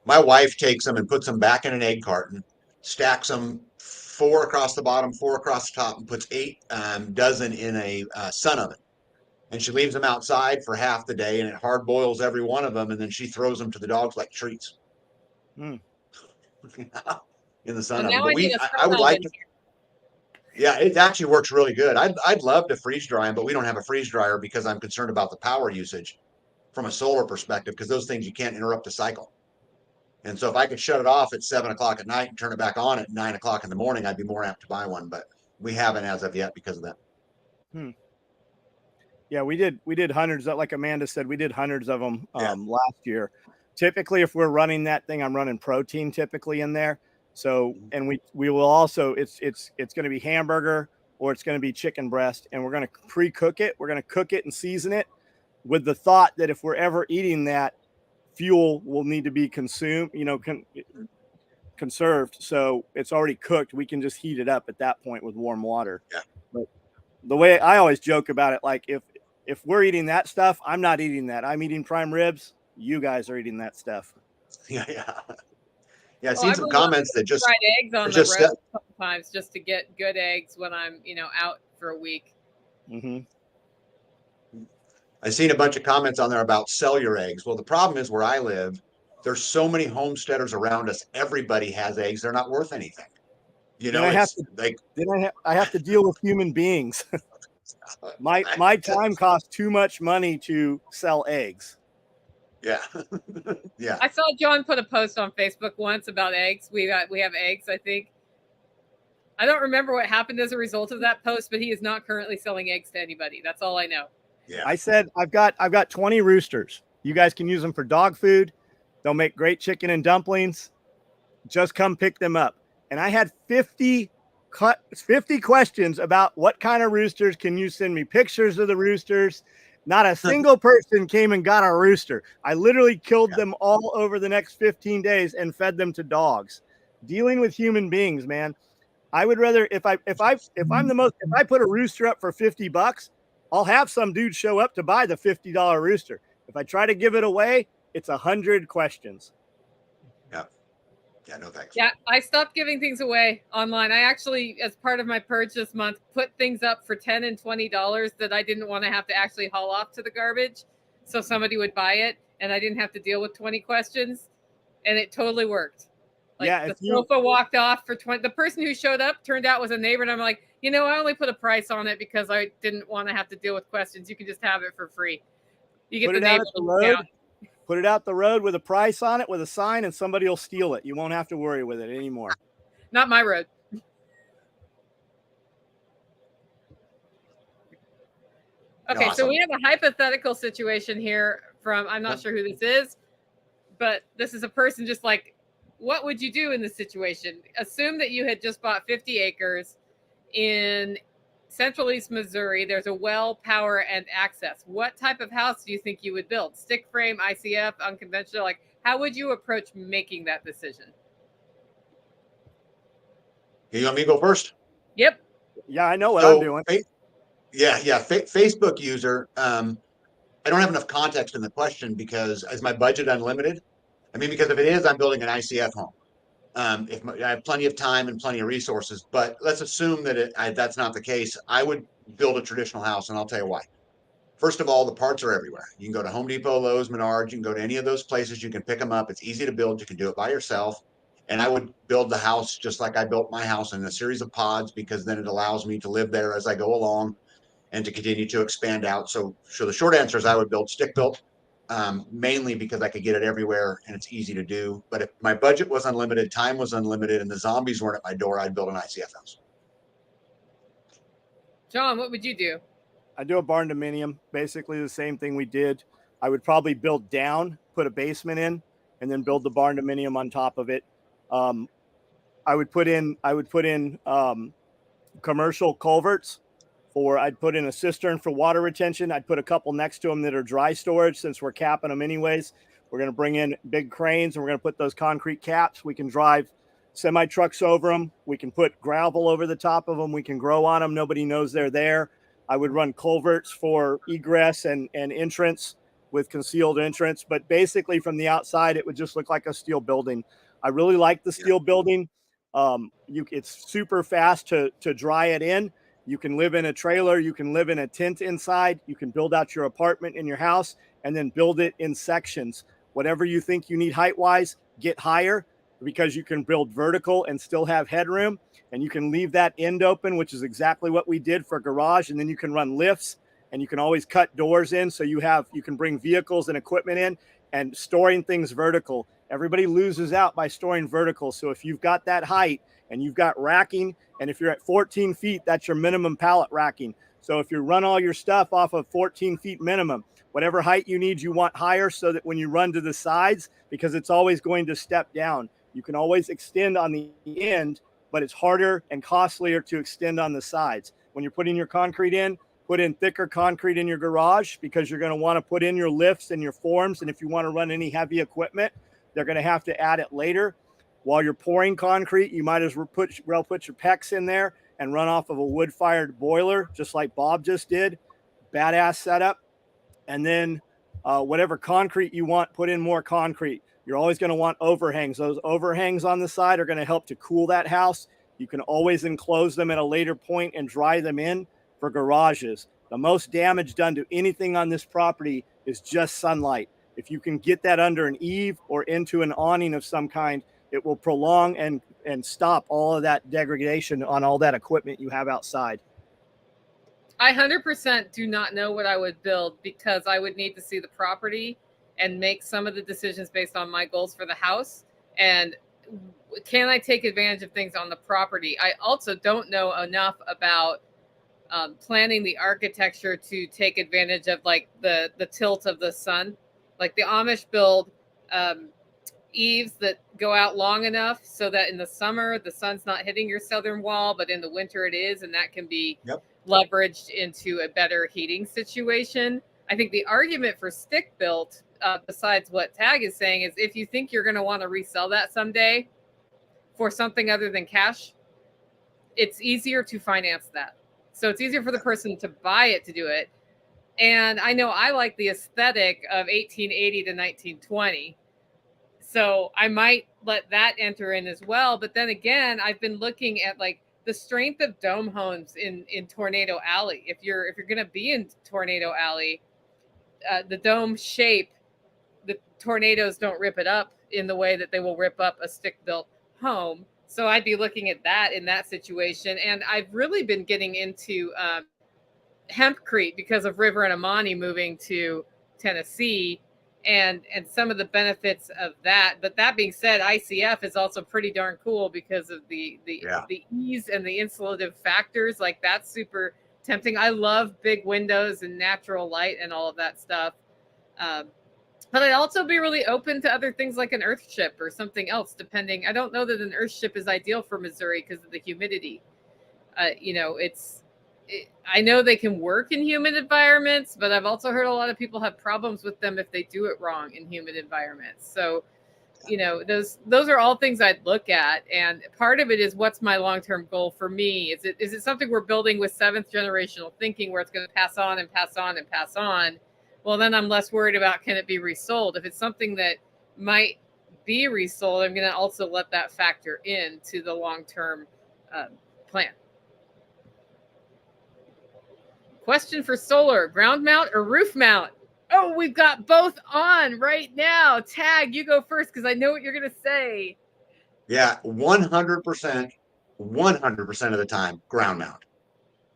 My wife takes them and puts them back in an egg carton, stacks them 4 across the bottom, 4 across the top, and puts 8 dozen in a sun oven. And she leaves them outside for half the day, and it hard boils every one of them, and then she throws them to the dogs like treats. In the sun oven. But I would like to. Yeah, it actually works really good. I'd love to freeze dry them, but we don't have a freeze dryer because I'm concerned about the power usage from a solar perspective, because those things you can't interrupt the cycle. And so if I could shut it off at 7 o'clock at night and turn it back on at 9 o'clock in the morning, I'd be more apt to buy one, but we haven't as of yet because of that. Yeah, we did hundreds of, like Amanda said, we did hundreds of them last year. Typically, if we're running that thing, I'm running protein typically in there. So, and we will also, it's going to be hamburger or it's going to be chicken breast, and we're going to pre-cook it. We're going to cook it and season it with the thought that if we're ever eating that, fuel will need to be consumed, conserved. So it's already cooked. We can just heat it up at that point with warm water. Yeah. But the way I always joke about it, like if we're eating that stuff, I'm not eating that. I'm eating prime ribs. You guys are eating that stuff. Yeah. I've seen some comments that just fried eggs on the road sometimes just to get good eggs when I'm, out for a week. I've seen a bunch of comments on there about sell your eggs. Well, the problem is where I live, there's so many homesteaders around us. Everybody has eggs. They're not worth anything. I have to deal with human beings. my time costs too much money to sell eggs. Yeah. Yeah. I saw John put a post on Facebook once about eggs. We have eggs, I think. I don't remember what happened as a result of that post, but he is not currently selling eggs to anybody. That's all I know. Yeah. I said I've got 20 roosters. You guys can use them for dog food. They'll make great chicken and dumplings. just come pick them up. And I had 50 questions about what kind of roosters. Can you send me pictures of the roosters? Not a single person came and got a rooster. I literally killed them all over the next 15 days and fed them to dogs. Dealing with human beings, man. I would rather if I put a rooster up for $50, I'll have some dude show up to buy the $50 rooster. If I try to give it away, it's 100 questions. Yeah. Yeah, no thanks. Yeah, I stopped giving things away online. I actually, as part of my purge this month, put things up for $10 and $20 that I didn't want to have to actually haul off to the garbage. So somebody would buy it and I didn't have to deal with 20 questions. And it totally worked. Like the sofa walked off for 20. The person who showed up turned out was a neighbor. And I'm like, I only put a price on it because I didn't want to have to deal with questions. You can just have it for free. You get the neighbor discount. Put it out the road with a price on it, with a sign, and somebody will steal it. You won't have to worry with it anymore. Not my road. Okay, awesome. So we have a hypothetical situation here from, I'm not sure who this is, but this is a person just like, what would you do in this situation? Assume that you had just bought 50 acres in Central East Missouri. There's a well, power, and access. What type of house do you think you would build? Stick frame, ICF, unconventional? Like, how would you approach making that decision? You want me to go first? Yep. Yeah, I know what I'm doing. Facebook user. I don't have enough context in the question because is my budget unlimited? I mean, because if it is, I'm building an ICF home. If I have plenty of time and plenty of resources, but let's assume that that's not the case. I would build a traditional house, and I'll tell you why. First of all, the parts are everywhere. You can go to Home Depot, Lowe's, Menards. You can go to any of those places. You can pick them up. It's easy to build. You can do it by yourself. And I would build the house just like I built my house in a series of pods because then it allows me to live there as I go along and to continue to expand out. So the short answer is I would build stick built. Mainly because I could get it everywhere and it's easy to do. But if my budget was unlimited, time was unlimited, and the zombies weren't at my door, I'd build an ICF house. John, what would you do? I'd do a barn dominium, basically the same thing we did. I would probably build down, put a basement in, and then build the barn dominium on top of it. I would put in commercial culverts. I'd put in a cistern for water retention. I'd put a couple next to them that are dry storage since we're capping them anyways. We're going to bring in big cranes and we're going to put those concrete caps. We can drive semi trucks over them. We can put gravel over the top of them. We can grow on them. Nobody knows they're there. I would run culverts for egress and entrance with concealed entrance. But basically from the outside, it would just look like a steel building. I really like the steel building. It's super fast to dry it in. You can live in a trailer. You can live in a tent inside. You can build out your apartment in your house and then build it in sections. Whatever you think you need height-wise, get higher because you can build vertical and still have headroom. And you can leave that end open, which is exactly what we did for garage. And then you can run lifts and you can always cut doors in. So you can bring vehicles and equipment in and storing things vertical. Everybody loses out by storing vertical. So if you've got that height and you've got racking, and if you're at 14 feet, that's your minimum pallet racking. So if you run all your stuff off of 14 feet minimum, whatever height you need, you want higher so that when you run to the sides, because it's always going to step down, you can always extend on the end, but it's harder and costlier to extend on the sides. When you're putting your concrete in, put in thicker concrete in your garage because you're going to want to put in your lifts and your forms. And if you want to run any heavy equipment, they're going to have to add it later. While you're pouring concrete, you might as well put your PEX in there and run off of a wood-fired boiler, just like Bob just did. Badass setup. And then whatever concrete you want, put in more concrete. You're always going to want overhangs. Those overhangs on the side are going to help to cool that house. You can always enclose them at a later point and dry them in for garages. The most damage done to anything on this property is just sunlight. If you can get that under an eave or into an awning of some kind, it will prolong and stop all of that degradation on all that equipment you have outside. I 100% do not know what I would build because I would need to see the property and make some of the decisions based on my goals for the house. And can I take advantage of things on the property? I also don't know enough about planning the architecture to take advantage of like the tilt of the sun. Like the Amish build, eaves that go out long enough so that in the summer the sun's not hitting your southern wall, but in the winter it is, and that can be Yep. leveraged into a better heating situation. I think the argument for stick built, besides what Tag is saying, is if you think you're going to want to resell that someday for something other than cash, it's easier to finance that. So it's easier for the person to buy it to do it. And I know I like the aesthetic of 1880 to 1920. So I might let that enter in as well. But then again, I've been looking at like the strength of dome homes in Tornado Alley. If you're going to be in Tornado Alley, the dome shape, the tornadoes don't rip it up in the way that they will rip up a stick built home. So I'd be looking at that in that situation. And I've really been getting into hempcrete because of River and Amani moving to Tennessee and some of the benefits of that. But that being said, ICF is also pretty darn cool because of the ease and the insulative factors. Like that's super tempting. I love big windows and natural light and all of that stuff. But I'd also be really open to other things like an earthship or something else, depending. I don't know that an earthship is ideal for Missouri because of the humidity. I know they can work in humid environments, but I've also heard a lot of people have problems with them if they do it wrong in humid environments. So, those are all things I'd look at. And part of it is what's my long-term goal for me? Is it something we're building with seventh generational thinking where it's going to pass on and pass on and pass on? Well, then I'm less worried about can it be resold. If it's something that might be resold, I'm going to also let that factor into the long-term plan. Question for solar, ground mount or roof mount? Oh, we've got both on right now. Tag, you go first because I know what you're going to say. Yeah, 100% of the time, ground mount.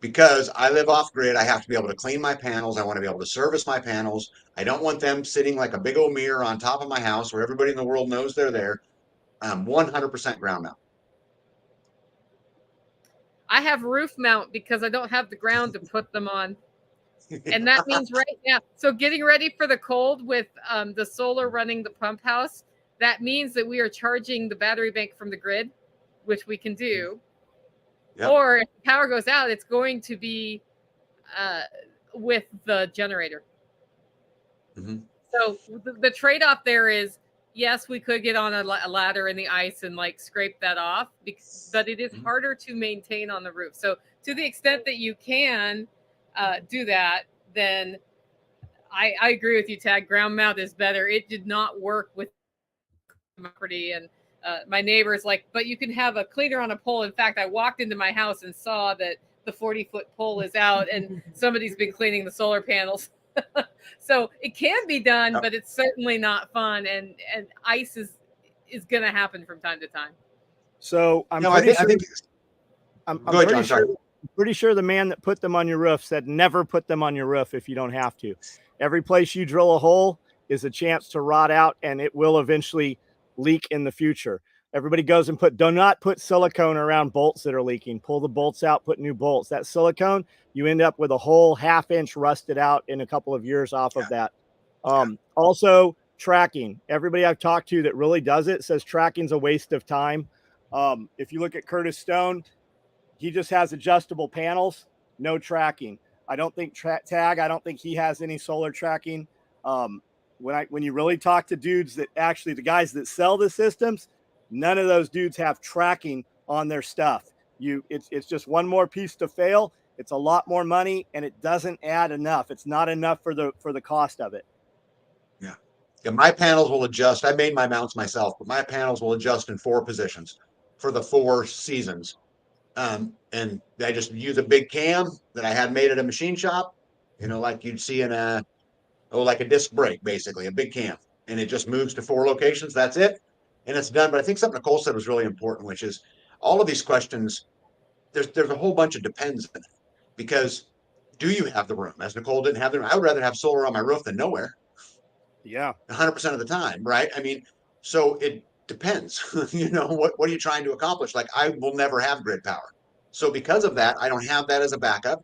Because I live off grid, I have to be able to clean my panels. I want to be able to service my panels. I don't want them sitting like a big old mirror on top of my house where everybody in the world knows they're there. 100% ground mount. I have roof mount because I don't have the ground to put them on. And that means right now, so getting ready for the cold with the solar running the pump house, that means that we are charging the battery bank from the grid, which we can do. Yep. Or if the power goes out, it's going to be with the generator. Mm-hmm. So the trade-off there is, yes, we could get on a ladder in the ice and like scrape that off, but it is harder to maintain on the roof. So to the extent that you can do that, then I agree with you, Tag. Ground mount is better. It did not work with property, and my neighbor's like, but you can have a cleaner on a pole. In fact, I walked into my house and saw that the 40-foot pole is out and somebody's been cleaning the solar panels. So it can be done, but it's certainly not fun. And ice is going to happen from time to time. So I'm pretty sure the man that put them on your roof said never put them on your roof if you don't have to. Every place you drill a hole is a chance to rot out, and it will eventually leak in the future. Everybody goes and do not put silicone around bolts that are leaking. Pull the bolts out, put new bolts. That silicone, you end up with a whole half-inch rusted out in a couple of years off of that. Also, tracking. Everybody I've talked to that really does it says tracking's a waste of time. If you look at Curtis Stone, he just has adjustable panels, no tracking. I don't think Tag, I don't think he has any solar tracking. When you really talk to dudes that actually, the guys that sell the systems, none of those dudes have tracking on their stuff. It's just one more piece to fail. It's a lot more money, and it doesn't add enough. It's not enough for the cost of it. Yeah, my panels will adjust. I made my mounts myself, but my panels will adjust in 4 positions for the 4 seasons. And I just use a big cam that I had made at a machine shop, like you'd see in like a disc brake, basically, a big cam. And it just moves to 4 locations. That's it. And it's done. But I think something Nicole said was really important, which is all of these questions, there's a whole bunch of depends in it. Because do you have the room? As Nicole didn't have the room. I would rather have solar on my roof than nowhere. Yeah. 100% of the time, right? I mean, so it depends. What are you trying to accomplish? Like, I will never have grid power. So because of that, I don't have that as a backup.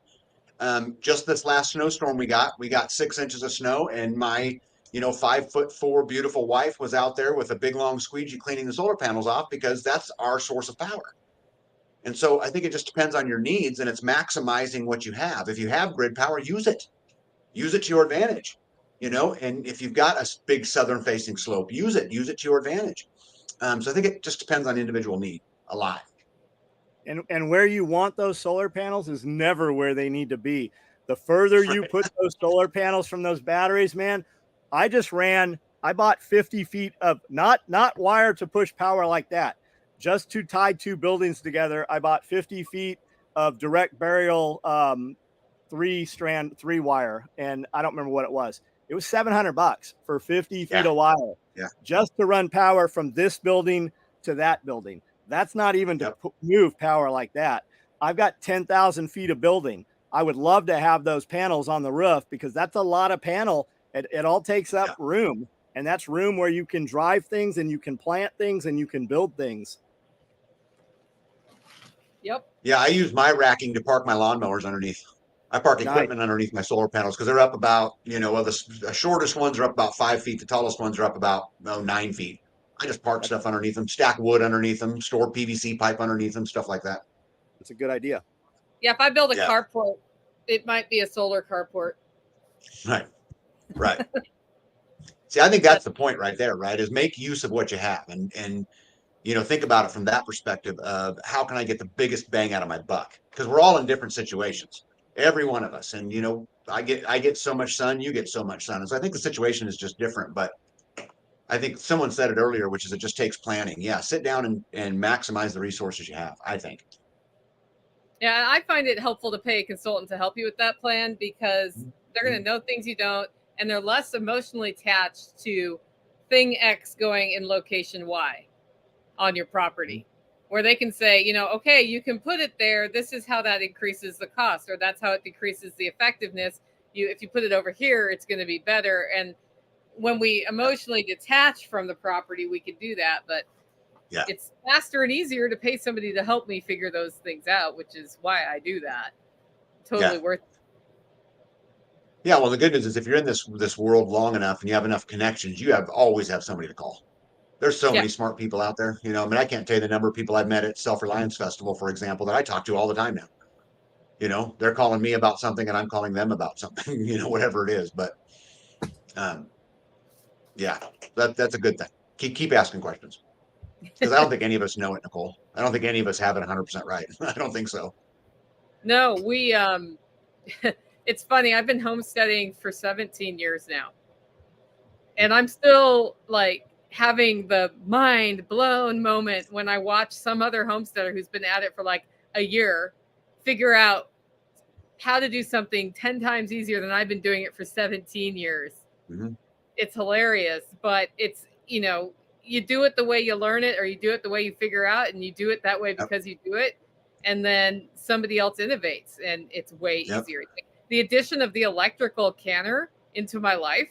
Just this last snowstorm we got 6 inches of snow, and my 5'4" beautiful wife was out there with a big long squeegee cleaning the solar panels off because that's our source of power. And so I think it just depends on your needs, and it's maximizing what you have. If you have grid power, use it to your advantage, and if you've got a big southern facing slope, use it to your advantage. So I think it just depends on individual need a lot. And where you want those solar panels is never where they need to be. The further you put those solar panels from those batteries, man, I bought 50 feet of not wire to push power like that, just to tie two buildings together. I bought 50 feet of direct burial, 3 wire. And I don't remember what it was. It was $700 for 50 feet of wire, just to run power from this building to that building. That's not even to move power like that. I've got 10,000 feet of building. I would love to have those panels on the roof because that's a lot of panel. It all takes up room, and that's room where you can drive things and you can plant things and you can build things. Yep. Yeah, I use my racking to park my lawnmowers underneath. I park equipment underneath my solar panels because they're up about, the shortest ones are up about 5 feet. The tallest ones are up about 9 feet. I just park stuff underneath them, stack wood underneath them, store PVC pipe underneath them, stuff like that. It's a good idea. Yeah, if I build a carport, it might be a solar carport. Right. See, I think that's the point right there, right? Is make use of what you have and think about it from that perspective of how can I get the biggest bang out of my buck? Because we're all in different situations, every one of us. And, I get so much sun, you get so much sun. And so I think the situation is just different, but I think someone said it earlier, which is it just takes planning. Yeah. Sit down and maximize the resources you have, I think. Yeah. I find it helpful to pay a consultant to help you with that plan because they're going to know things you don't, and they're less emotionally attached to thing X going in location Y on your property, where they can say, okay, you can put it there. This is how that increases the cost, or that's how it decreases the effectiveness. If you put it over here, it's going to be better. And when we emotionally detach from the property, we can do that. But it's faster and easier to pay somebody to help me figure those things out, which is why I do that. Totally worth it. Yeah, well, the good news is if you're in this world long enough and you have enough connections, you always have somebody to call. There's so many smart people out there. I can't tell you the number of people I've met at Self-Reliance Festival, for example, that I talk to all the time now. They're calling me about something and I'm calling them about something, whatever it is. But that's a good thing. Keep asking questions. Because I don't think any of us know it, Nicole. I don't think any of us have it 100% right. I don't think so. No, we it's funny. I've been homesteading for 17 years now. And I'm still having the mind blown moment when I watch some other homesteader who's been at it for a year figure out how to do something 10 times easier than I've been doing it for 17 years. Mm-hmm. It's hilarious, but it's, you do it the way you learn it, or you do it the way you figure out, and you do it that way because you do it. And then somebody else innovates and it's way easier. The addition of the electrical canner into my life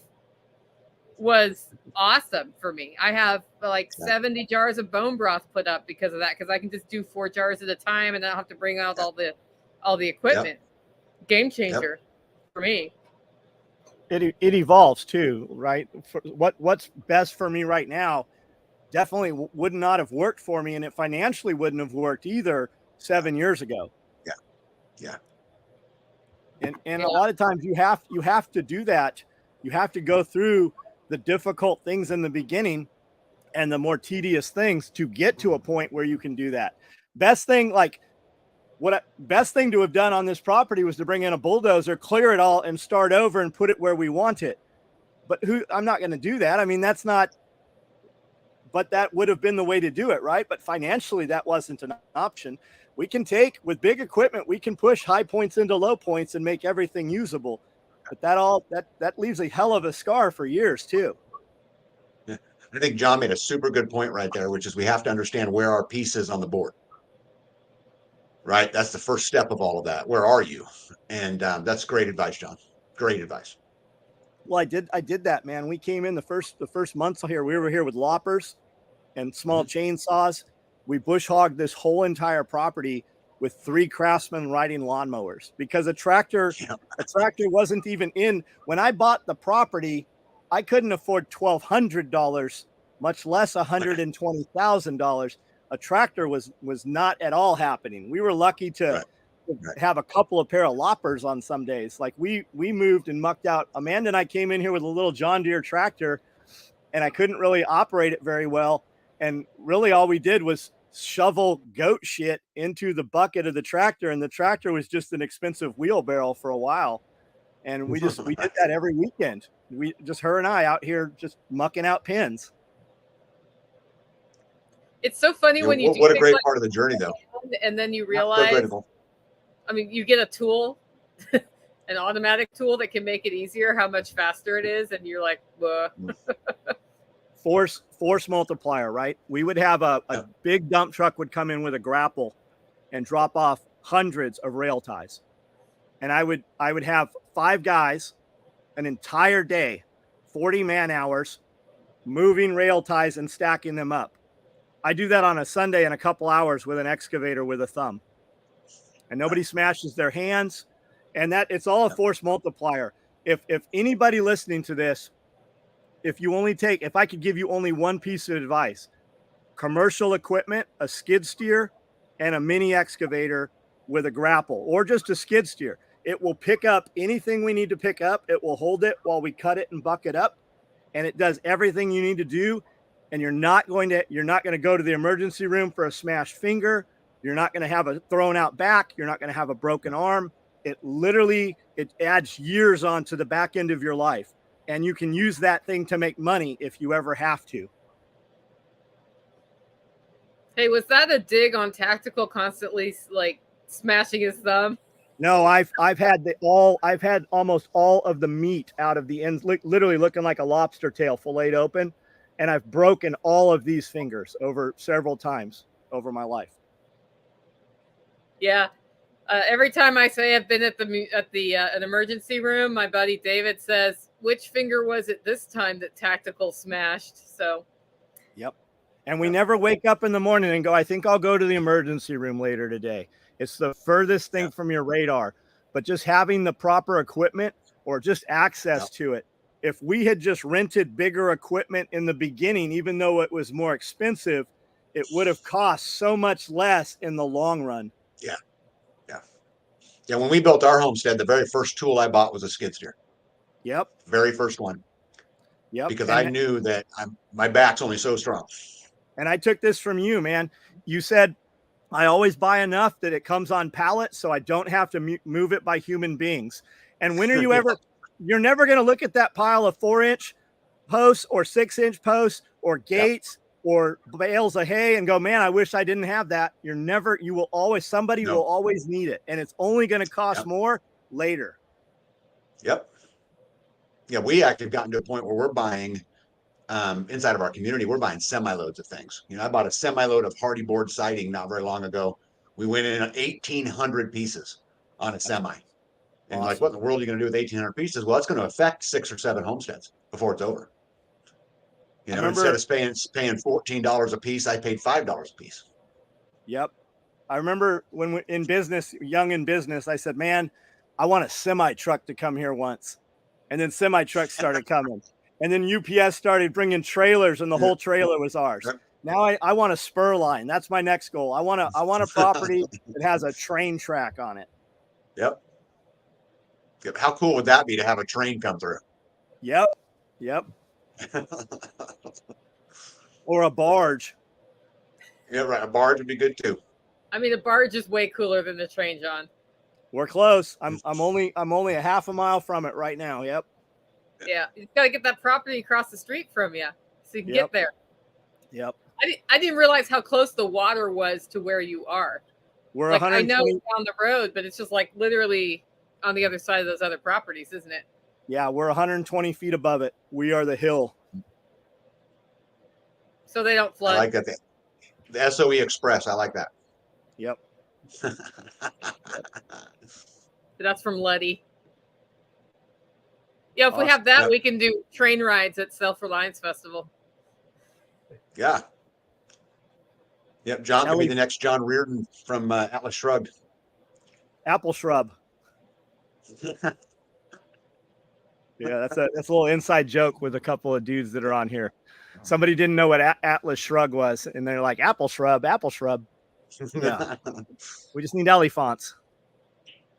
was awesome for me. I have 70 jars of bone broth put up because of that, because I can just do 4 jars at a time and I don't have to bring out all the equipment. Game changer for me. It evolves too, right? What's best for me right now definitely would not have worked for me, and it financially wouldn't have worked either 7 years ago. Yeah. And a lot of times you have to do that. You have to go through the difficult things in the beginning and the more tedious things to get to a point where you can do that. Best thing to have done on this property was to bring in a bulldozer, clear it all, and start over and put it where we want it. But I'm not going to do that. I mean, but that would have been the way to do it, right? But financially, that wasn't an option. We can with big equipment, we can push high points into low points and make everything usable. But that leaves a hell of a scar for years too. Yeah. I think John made a super good point right there, which is we have to understand where our piece is on the board. Right? That's the first step of all of that. Where are you? And that's great advice, John. Great advice. Well, I did that, man. We came in the first months here. We were here with loppers and small chainsaws. We bush hogged this whole entire property with 3 craftsmen riding lawnmowers because a tractor wasn't even in. When I bought the property, I couldn't afford $1,200, much less $120,000. A tractor was not at all happening. We were lucky to have a couple of pair of loppers on some days. Like we moved and mucked out. Amanda and I came in here with a little John Deere tractor, and I couldn't really operate it very well. And really all we did was shovel goat shit into the bucket of the tractor, and the tractor was just an expensive wheelbarrow for a while. And we did that every weekend. Her and I out here just mucking out pins. It's so funny when you do what a great part of the journey, though. And then you realize, I mean, you get a tool, an automatic tool that can make it easier, how much faster it is, and you're like, whoa. Force multiplier, right? We would have a big dump truck would come in with a grapple and drop off hundreds of rail ties. And I would have 5 guys an entire day, 40 man hours, moving rail ties and stacking them up. I do that on a Sunday in a couple hours with an excavator with a thumb. And nobody smashes their hands. And that it's all a force multiplier. If anybody listening to this, if I could give you only one piece of advice, commercial equipment, a skid steer and a mini excavator with a grapple, or just a skid steer, it will pick up anything we need to pick up. It will hold it while we cut it and buck it up. And it does everything you need to do. And you're not going to go to the emergency room for a smashed finger. You're not going to have a thrown out back. You're not going to have a broken arm. It adds years onto the back end of your life. And you can use that thing to make money if you ever have to. Hey, was that a dig on Tactical constantly like smashing his thumb? No, I've had almost all of the meat out of the ends, literally looking like a lobster tail filleted open. And I've broken all of these fingers over several times over my life. Yeah. Every time I say I've been at an emergency room, my buddy David says, which finger was it this time that Tactical smashed? So. Yep. And we never wake up in the morning and go, I think I'll go to the emergency room later today. It's the furthest thing from your radar. But just having the proper equipment or just access to it. If we had just rented bigger equipment in the beginning, even though it was more expensive, it would have cost so much less in the long run. Yeah. When we built our homestead, the very first tool I bought was a skid steer. Yep. Very first one. Yep. Because I knew that my back's only so strong. And I took this from you, man. You said, I always buy enough that it comes on pallets so I don't have to move it by human beings. And when are you ever... You're never going to look at that pile of 4-inch posts or 6-inch posts or gates or bales of hay and go, man, I wish I didn't have that. Somebody will always need it. And it's only going to cost more later. Yep. Yeah. We actually have gotten to a point where we're buying inside of our community, we're buying semi-loads of things. I bought a semi-load of hardy board siding not very long ago. We went in 1,800 pieces on a semi. And like, what in the world are you going to do with 1,800 pieces? Well, it's going to affect 6 or 7 homesteads before it's over. Instead of paying $14 a piece, I paid $5 a piece. Yep. I remember when young in business, I said, man, I want a semi truck to come here once. And then semi trucks started coming. And then UPS started bringing trailers, and the whole trailer was ours. Yep. Now I want a spur line. That's my next goal. I want a property that has a train track on it. Yep. How cool would that be to have a train come through? Yep. Or a barge. Yeah, right. A barge would be good too. I mean, a barge is way cooler than the train, John. We're close. I'm only a half a mile from it right now. Yep. Yeah, you got to get that property across the street from you so you can get there. Yep. I didn't realize how close the water was to where you are. We're like, I know it's down the road, but it's just like literally on the other side of those other properties, isn't it? Yeah, we're 120 feet above it. We are the hill. So they don't flood. I like that. The SOE Express. I like that. Yep. That's from Luddy. Yeah, if we have that, we can do train rides at Self-Reliance Festival. Yeah. Yep, John could be the next John Reardon from Atlas Shrugged. Apple Shrub. Yeah, that's a little inside joke with a couple of dudes that are on here. Somebody didn't know what Atlas shrub was, and they're like, apple shrub. Yeah, we just need elephants.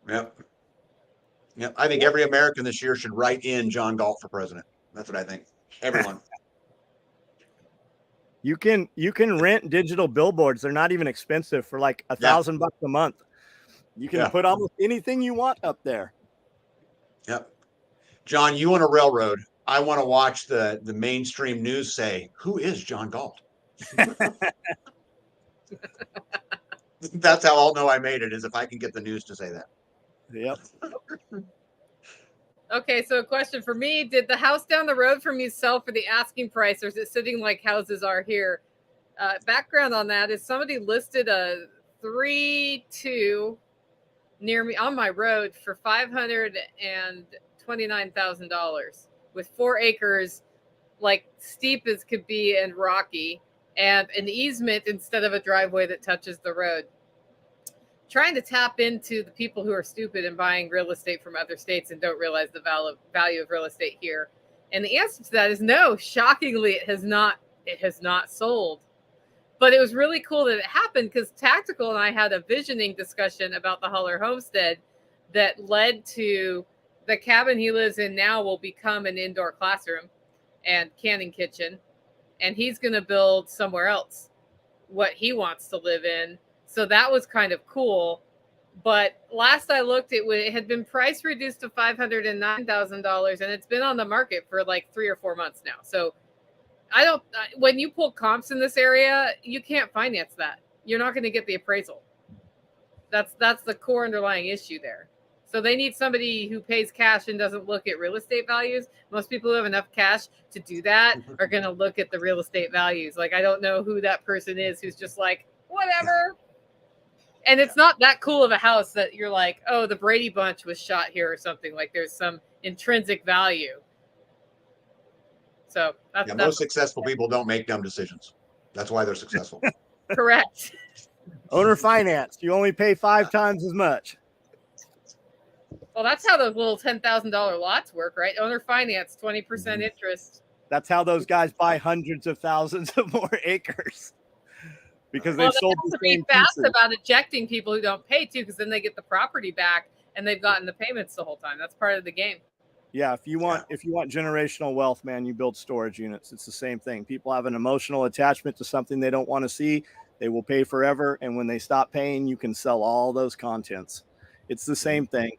Yep. Yep. I think every American this year should write in John Galt for president. That's what I think. Everyone. You can rent digital billboards. They're not even expensive for like $1,000 a month. You can put almost anything you want up there. Yep. John, you on a railroad. I want to watch the mainstream news say, who is John Galt? That's how I'll know I made it, is if I can get the news to say that. Yep. Okay, so a question for me. Did the house down the road from you sell for the asking price, or is it sitting like houses are here? Background on that is somebody listed a 3-2 near me on my road for $529,000 with 4 acres, like steep as could be and rocky, and an easement instead of a driveway that touches the road. Trying to tap into the people who are stupid and buying real estate from other states and don't realize the value of real estate here. And the answer to that is no. Shockingly, it has not sold. But it was really cool that it happened, because Tactical and I had a visioning discussion about the Huller Homestead that led to the cabin he lives in now will become an indoor classroom and canning kitchen. And he's going to build somewhere else what he wants to live in. So that was kind of cool. But last I looked, it had been price reduced to $509,000, and it's been on the market for like 3 or 4 months now. So when you pull comps in this area, you can't finance that. You're not going to get the appraisal. That's the core underlying issue there. So they need somebody who pays cash and doesn't look at real estate values. Most people who have enough cash to do that are going to look at the real estate values. Like, I don't know who that person is who's just like, whatever. And it's not that cool of a house that you're like, oh, the Brady Bunch was shot here or something. Like, there's some intrinsic value. So most successful people don't make dumb decisions. That's why they're successful. Correct. Owner finance. You only pay 5 times as much. Well, that's how those little $10,000 lots work, right? Owner finance, 20% interest. That's how those guys buy hundreds of thousands of more acres. Because they sold the same fast pieces. About ejecting people who don't pay too, because then they get the property back and they've gotten the payments the whole time. That's part of the game. Yeah, if you want generational wealth, man, you build storage units. It's the same thing. People have an emotional attachment to something they don't want to see. They will pay forever, and when they stop paying, you can sell all those contents. It's the same thing.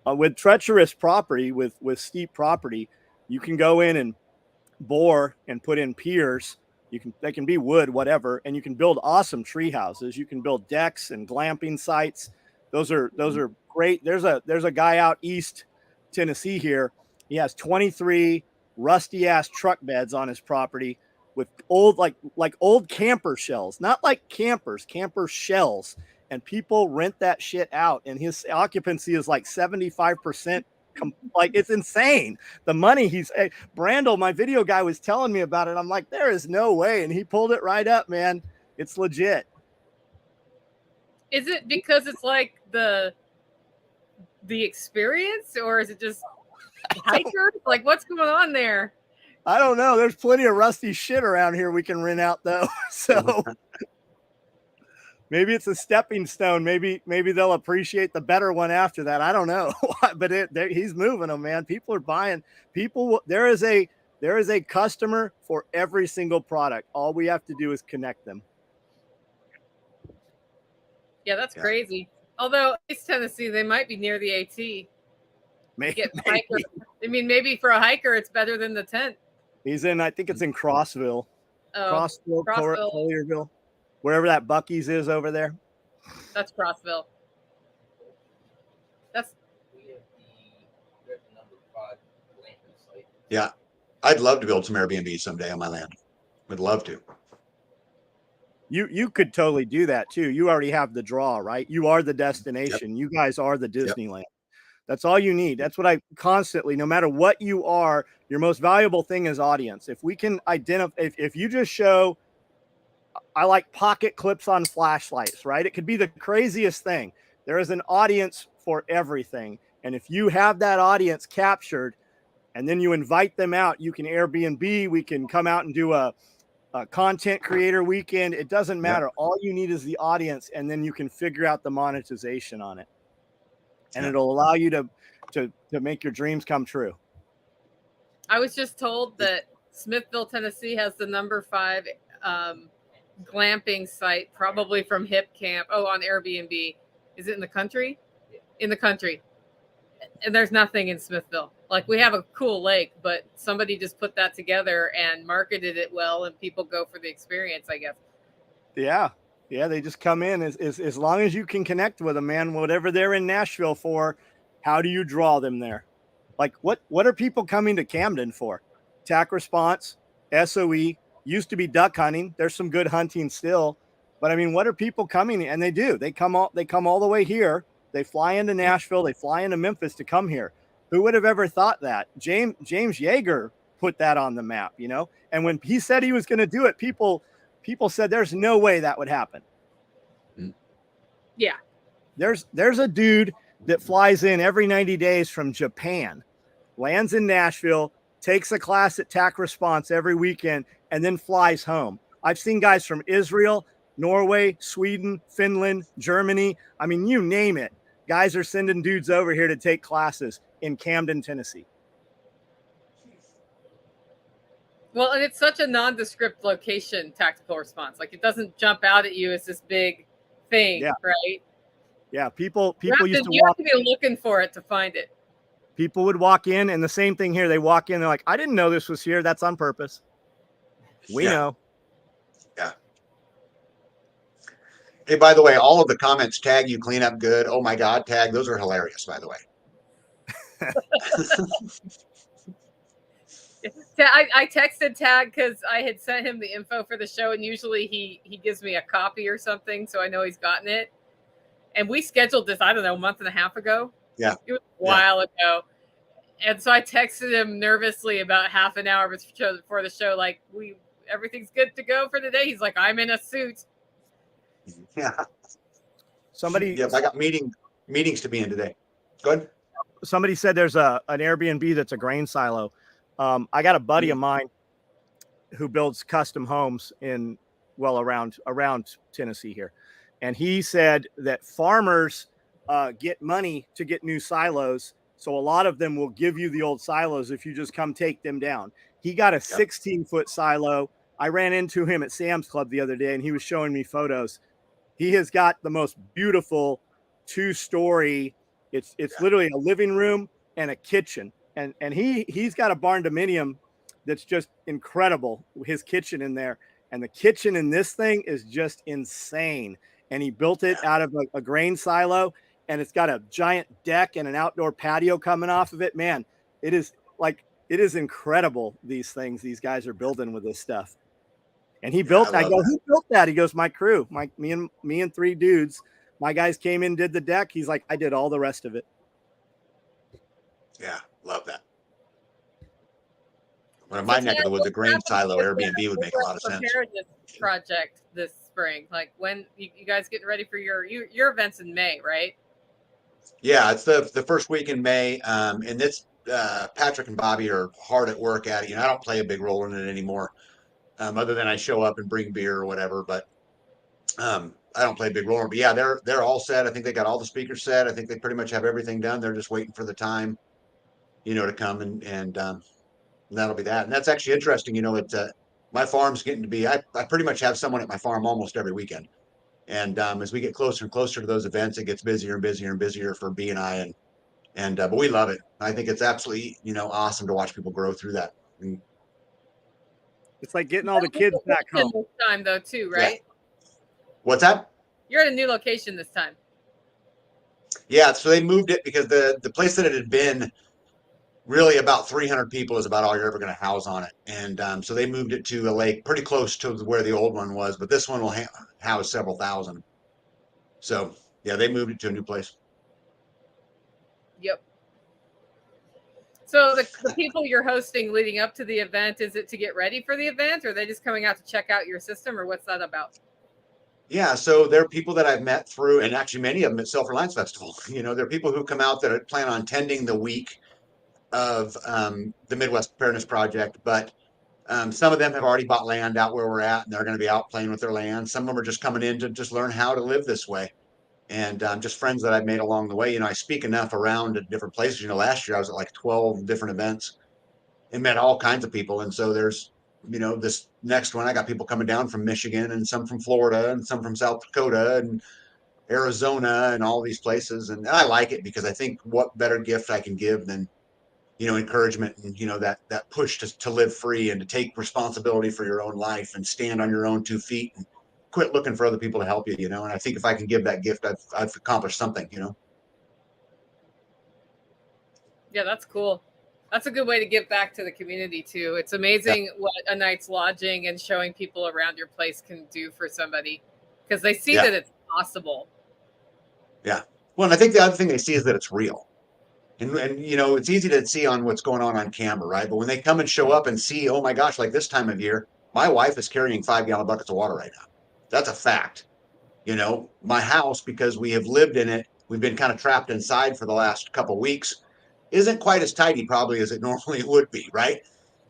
With treacherous property, with steep property, you can go in and bore and put in piers. They can be wood, whatever, and you can build awesome tree houses. You can build decks and glamping sites. Those are great. There's a guy out east Tennessee here. He has 23 rusty ass truck beds on his property with old like old camper shells, not like camper shells. And people rent that shit out, and his occupancy is like 75%. Like, it's insane. The money Brandel, my video guy, was telling me about it. I'm like, there is no way. And he pulled it right up, man. It's legit. Is it because it's like the experience, or is it just hikers? Like, what's going on there? I don't know. There's plenty of rusty shit around here we can rent out though. So maybe it's a stepping stone. Maybe they'll appreciate the better one after that. I don't know. But he's moving them, man. People are buying. There is a customer for every single product. All we have to do is connect them. Yeah, that's crazy. Although East Tennessee, they might be near the AT. Maybe. I mean, maybe for a hiker, it's better than the tent. He's in. I think it's in Crossville. Crossville. Collierville, wherever that Buc-ee's is over there. That's Crossville. Yeah, I'd love to build some Airbnb someday on my land. Would love to. You could totally do that too. You already have the draw, right? You are the destination. Yep. You guys are the Disneyland. Yep. That's all you need. That's what I constantly, no matter what you are, your most valuable thing is audience. If we can identify, if you just show, I like pocket clips on flashlights, right? It could be the craziest thing. There is an audience for everything. And if you have that audience captured And then you invite them out. You can Airbnb. We can come out and do a content creator weekend. It doesn't matter. Yep. All you need is the audience, and then you can figure out the monetization on it. And it'll allow you to make your dreams come true. I was just told that Smithville, Tennessee has the number 5 glamping site, probably from Hip Camp. Oh, on Airbnb. Is it in the country? In the country. And there's nothing in Smithville. Like, we have a cool lake, but somebody just put that together and marketed it well, and people go for the experience, I guess. Yeah. Yeah, they just come in as long as you can connect with them, man. Whatever they're in Nashville for, how do you draw them there? Like, what are people coming to Camden for? TAC response, SOE, used to be duck hunting. There's some good hunting still, but I mean, what are people coming? And they do. They come all the way here. They fly into Nashville. They fly into Memphis to come here. Who would have ever thought that? James Yeager put that on the map, you know? And when he said he was going to do it, people said there's no way that would happen. Yeah. There's a dude that flies in every 90 days from Japan, lands in Nashville, takes a class at TAC Response every weekend, and then flies home. I've seen guys from Israel, Norway, Sweden, Finland, Germany. I mean, you name it. Guys are sending dudes over here to take classes in Camden, Tennessee. Well, and it's such a nondescript location, tactical response. Like, it doesn't jump out at you as this big thing, right? Yeah, people you used to you walk. have to be looking for it to find it. People would walk in, and the same thing here. They walk in, they're like, I didn't know this was here. That's on purpose. We know. Yeah. Hey, by the way, all of the comments tag you clean up good. Oh my God, tag. Those are hilarious, by the way. I texted Tag because I had sent him the info for the show, and usually he gives me a copy or something, so I know he's gotten it. And we scheduled this, I don't know, a month and a half ago. Yeah. It was a while ago. And so I texted him nervously about half an hour before the show, like, everything's good to go for today. He's like, I'm in a suit. Yeah. Somebody. I got meetings to be in today. Go ahead. Somebody said there's an Airbnb that's a grain silo. I got a buddy of mine who builds custom homes around Tennessee here. And he said that farmers get money to get new silos. So a lot of them will give you the old silos if you just come take them down. He got a 16-foot silo. I ran into him at Sam's Club the other day, and he was showing me photos. He has got the most beautiful 2-story. It's literally a living room and a kitchen. And he's got a barn dominium that's just incredible. His kitchen in there, and the kitchen in this thing is just insane. And he built it out of a grain silo, and it's got a giant deck and an outdoor patio coming off of it. Man, it is incredible. These things these guys are building with this stuff. And he built. I go, who built that? He goes, my crew, me and 3 dudes. My guys came in, did the deck. He's like, I did all the rest of it. Yeah, love that. Well, in my neck of the woods, a grain silo Airbnb would make a lot of sense. Project this spring, like, when you guys getting ready for your events in May, right? Yeah, it's the first week in May, and it's Patrick and Bobby are hard at work at it. I don't play a big role in it anymore, other than I show up and bring beer or whatever. But I don't play a big role. But yeah, they're all set. I think they got all the speakers set. I think they pretty much have everything done. They're just waiting for the time, to come and that'll be that. And that's actually interesting. My farm's getting to be. I pretty much have someone at my farm almost every weekend. And as we get closer and closer to those events, it gets busier and busier and busier for B and I. But we love it. I think it's absolutely, awesome to watch people grow through that. And it's like getting all the kids back home. This time, though, too, right? Yeah. What's that? You're at a new location this time. Yeah. So they moved it because the place that it had been, really about 300 people is about all you're ever going to house on it. And so they moved it to a lake pretty close to where the old one was, but this one will house several thousand. So yeah, they moved it to a new place. Yep. So the people you're hosting leading up to the event, is it to get ready for the event, or are they just coming out to check out your system, or what's that about? Yeah, so there are people that I've met through, and actually many of them at Self-Reliance Festival. There are people who come out that plan on tending the week of the Midwest Preparedness Project, but some of them have already bought land out where we're at, and they're going to be out playing with their land. Some of them are just coming in to just learn how to live this way. And just friends that I've made along the way. I speak enough around at different places. Last year I was at like 12 different events and met all kinds of people. And so there's, this next one, I got people coming down from Michigan and some from Florida and some from South Dakota and Arizona and all these places. And I like it because I think what better gift I can give than, encouragement and, that push to live free and to take responsibility for your own life and stand on your own 2 feet and quit looking for other people to help you, and I think if I can give that gift, I've accomplished something. Yeah, that's cool. That's a good way to give back to the community too. It's amazing what a night's lodging and showing people around your place can do for somebody, because they see that it's possible. Yeah. Well, and I think the other thing they see is that it's real. And it's easy to see on what's going on camera, right? But when they come and show up and see, oh my gosh, like this time of year, my wife is carrying 5-gallon buckets of water right now. That's a fact. My house, because we have lived in it, we've been kind of trapped inside for the last couple of weeks, isn't quite as tidy probably as it normally would be, right?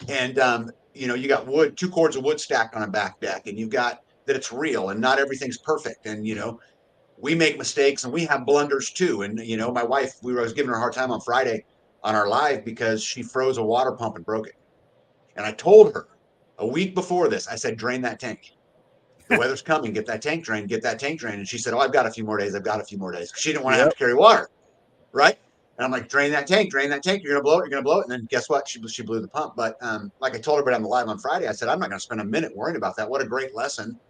And you got wood, 2 cords of wood stacked on a back deck, and you've got that it's real and not everything's perfect. And we make mistakes and we have blunders too. And my wife, I was giving her a hard time on Friday on our live because she froze a water pump and broke it. And I told her a week before this, I said, drain that tank. The weather's coming, get that tank drained, get that tank drained. And she said, oh, I've got a few more days. She didn't want to have to carry water. Right. And I'm like, drain that tank. You're going to blow it. And then guess what? She blew the pump. But like I told everybody on the live on Friday, I said, I'm not going to spend a minute worrying about that. What a great lesson.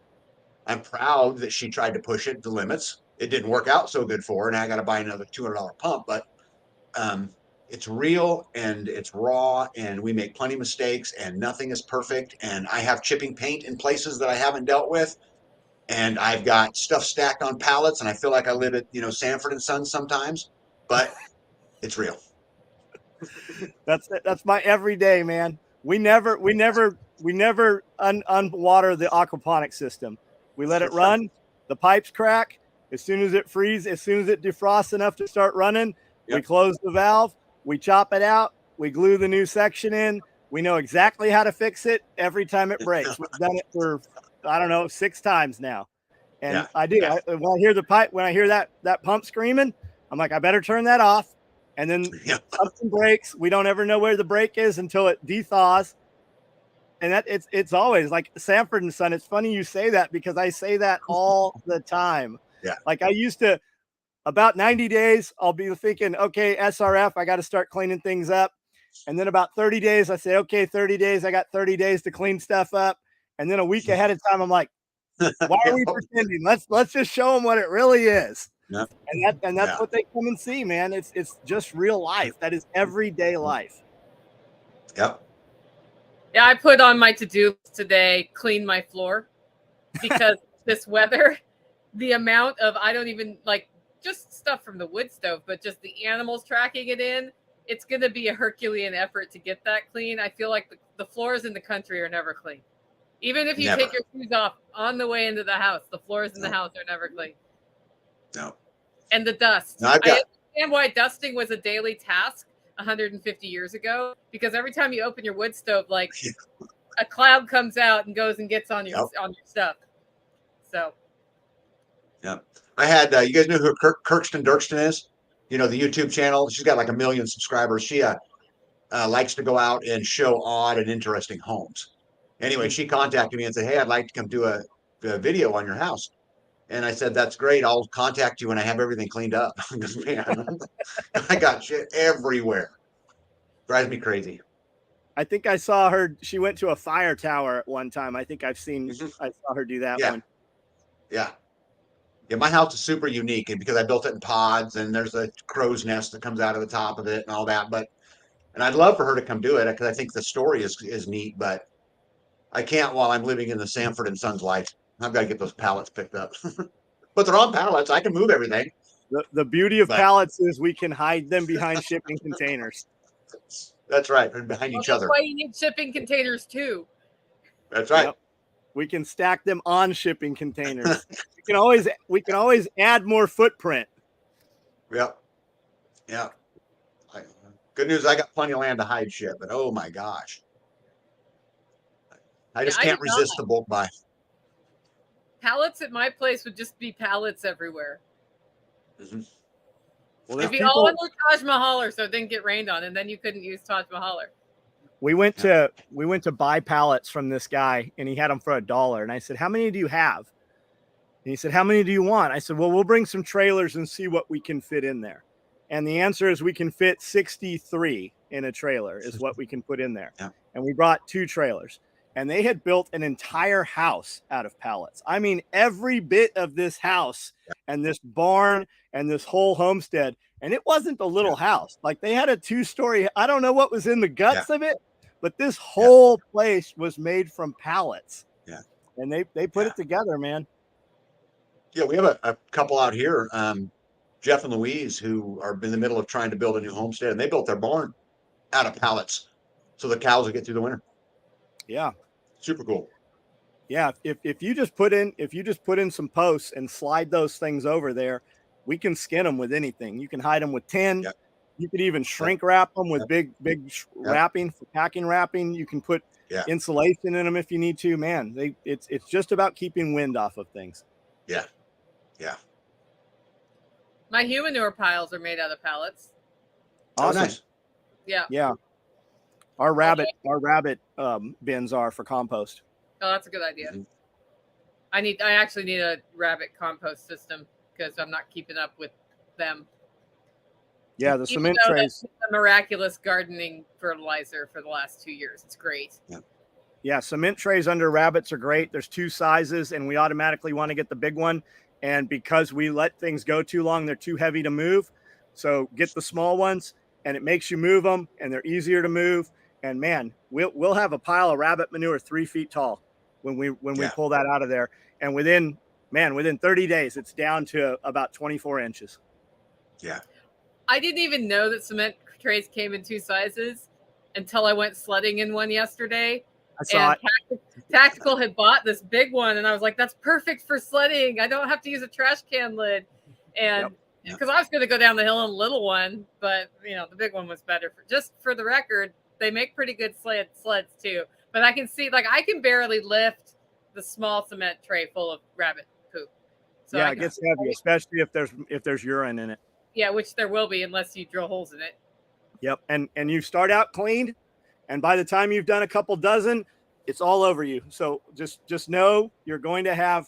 I'm proud that she tried to push it to limits. It didn't work out so good for her. Now I got to buy another $200 pump, but it's real and it's raw and we make plenty of mistakes and nothing is perfect. And I have chipping paint in places that I haven't dealt with. And I've got stuff stacked on pallets and I feel like I live at, Sanford and Sons sometimes, but it's real. That's my everyday, man. We never unwater the aquaponics system. We let it run. The pipes crack. As soon as it freezes, as soon as it defrosts enough to start running, we close the valve. We chop it out. We glue the new section in. We know exactly how to fix it every time it breaks. We've done it for, 6 times now. And I do. When I hear the pipe, when I hear that pump screaming, I'm like, I better turn that off. And then something breaks. We don't ever know where the break is until it dethaws. And that it's always like Sanford and Son. It's funny you say that because I say that all the time. Yeah. Like I used to, about 90 days, I'll be thinking, okay, SRF, I got to start cleaning things up. And then about 30 days, I say, okay, 30 days, I got 30 days to clean stuff up. And then a week ahead of time, I'm like, why are we pretending? Let's just show them what it really is. Yep. And that's what they come and see, man. It's just real life. That is everyday life. Yep. Yeah, I put on my to-do list today, clean my floor, because this weather, the amount of, I don't even like just stuff from the wood stove, but just the animals tracking it in, it's going to be a Herculean effort to get that clean. I feel like the floors in the country are never clean. Even if you take your shoes off on the way into the house, the floors in the house are never clean. No. And the dust. I understand why dusting was a daily task 150 years ago, because every time you open your wood stove, like a cloud comes out and goes and gets on your stuff. So. Yeah. I had, you guys know who Kirkston Dirkston is? The YouTube channel. She's got like 1 million subscribers. She likes to go out and show odd and interesting homes. Anyway, she contacted me and said, hey, I'd like to come do a video on your house. And I said, that's great. I'll contact you when I have everything cleaned up. Because, man, I got shit everywhere. Drives me crazy. I think I saw her. She went to a fire tower at one time. I think I saw her do that one. Yeah. Yeah, my house is super unique, and because I built it in pods and there's a crow's nest that comes out of the top of it and all that. And I'd love for her to come do it because I think the story is neat, but I can't while I'm living in the Sanford and Sons life. I've got to get those pallets picked up. But they're on pallets. I can move everything. The beauty of pallets is we can hide them behind shipping containers. That's right. Behind each other. That's why you need shipping containers too. That's right. Yep. We can stack them on shipping containers. we can always add more footprint. Yep. Yeah. Good news, I got plenty of land to hide shit, but oh my gosh. I Yeah, just I can't do not. resist the bulk buy. Pallets at my place would just be pallets everywhere. Mhm. Well, It'd there's be all people. under Taj Mahal, so it didn't get rained on, and then you couldn't use Taj Mahal. We went to buy pallets from this guy, and he had them for $1. And I said, "How many do you have?" And he said, "How many do you want?" I said, "Well, we'll bring some trailers and see what we can fit in there." And the answer is we can fit 63 in a trailer is what we can put in there. Yeah. And we brought 2 trailers. And they had built an entire house out of pallets. I mean, every bit of this house and this barn and this whole homestead. And it wasn't a little house. Like they had a 2-story. I don't know what was in the guts of it, but this whole place was made from pallets. Yeah. And they put it together, man. Yeah, we have a couple out here, Jeff and Louise, who are in the middle of trying to build a new homestead, and they built their barn out of pallets so the cows will get through the winter. Yeah. Super cool. Yeah, if you just put in some posts and slide those things over there, we can skin them with anything. You can hide them with tin. Yep. You could even shrink wrap them with big wrapping for packing wrapping. You can put insulation in them if you need to. Man, it's just about keeping wind off of things. Yeah. Yeah. My humanure piles are made out of pallets. Awesome. Oh, nice. Yeah. Yeah. Our rabbit bins are for compost. Oh, that's a good idea. Mm-hmm. I actually need a rabbit compost system because I'm not keeping up with them. Yeah, the cement trays. A miraculous gardening fertilizer for the last 2 years. It's great. Yeah, cement trays under rabbits are great. There's 2 sizes, and we automatically want to get the big one. And because we let things go too long, they're too heavy to move. So get the small ones, and it makes you move them, and they're easier to move. And man, we'll have a pile of rabbit manure 3 feet tall when we pull that out of there. And within 30 days, it's down to about 24 inches. Yeah. I didn't even know that cement trays came in 2 sizes until I went sledding in one yesterday. I saw it. Tactical had bought this big one, and I was like, "That's perfect for sledding. I don't have to use a trash can lid." And because I was going to go down the hill in a little one, but the big one was better. Just for the record, they make pretty good sleds too. But I can see, I can barely lift the small cement tray full of rabbit poop. So it gets heavy, especially if there's urine in it. Yeah, which there will be unless you drill holes in it. Yep, and you start out clean, and by the time you've done a couple dozen, it's all over you. So just know you're going to have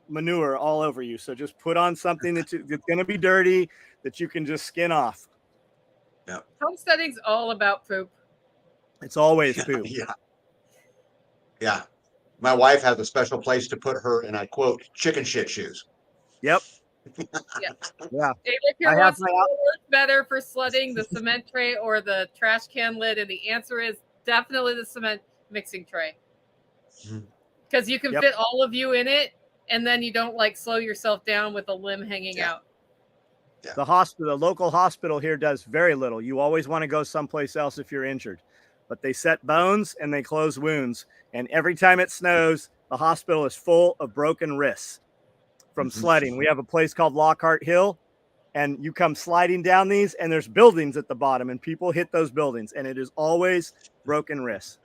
manure all over you. So just put on something that's going to be dirty that you can just skin off. Yeah. Homesteading's all about poop. It's always poop. Yeah. My wife has a special place to put her, and I quote, chicken shit shoes. Yep. Yeah. If you're what's better for sledding, the cement tray or the trash can lid, and the answer is definitely the cement mixing tray. Because you can fit all of you in it, and then you don't slow yourself down with a limb hanging out. Yeah. The local hospital here does very little. You always want to go someplace else if you're injured, but they set bones and they close wounds. And every time it snows, the hospital is full of broken wrists from sledding. We have a place called Lockhart Hill, and you come sliding down these, and there's buildings at the bottom, and people hit those buildings, and it is always broken wrists.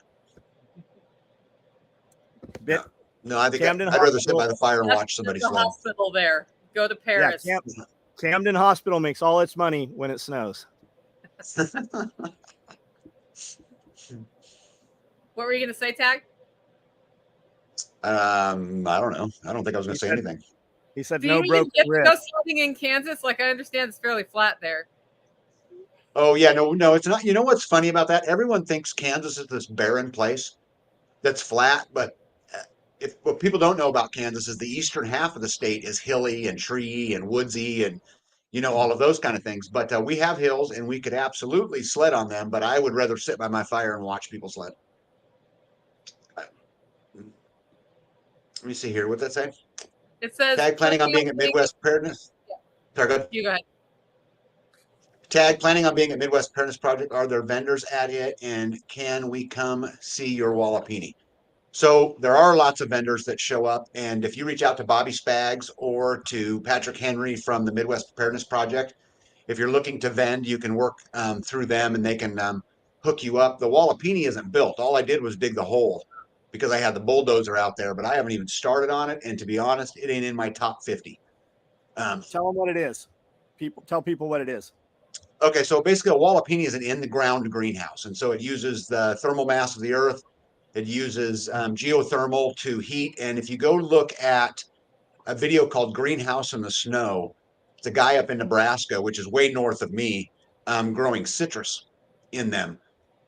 No, I think I'd rather sit by the fire and watch somebody sled. Hospital there. Go to Paris. Yeah, Camden Hospital makes all its money when it snows. What were you going to say, Tag? I don't know. I don't think I was going to say anything. He said Do no you broken get wrist. to go sledding in Kansas? I understand it's fairly flat there. Oh, yeah. No, it's not. You know what's funny about that? Everyone thinks Kansas is this barren place that's flat, but what people don't know about Kansas is the eastern half of the state is hilly and tree and woodsy and all of those kind of things. But we have hills, and we could absolutely sled on them. But I would rather sit by my fire and watch people sled. Let me see here. What's that say? It says Tag planning on being at Midwest Preparedness. Yeah. Sorry, go ahead. You go ahead. Tag planning on being at Midwest Preparedness Project. Are there vendors at it, and can we come see your Wallapini? So there are lots of vendors that show up, and if you reach out to Bobby Spags or to Patrick Henry from the Midwest Preparedness Project, if you're looking to vend, you can work through them and they can hook you up. The Wallapini isn't built. All I did was dig the hole because I had the bulldozer out there, but I haven't even started on it. And to be honest, it ain't in my top 50. Tell them what it is. Tell people what it is. Okay, so basically a Wallapini is an in-the-ground greenhouse. And so it uses the thermal mass of the earth. It uses geothermal to heat. And if you go look at a video called Greenhouse in the Snow, it's a guy up in Nebraska, which is way north of me, growing citrus in them.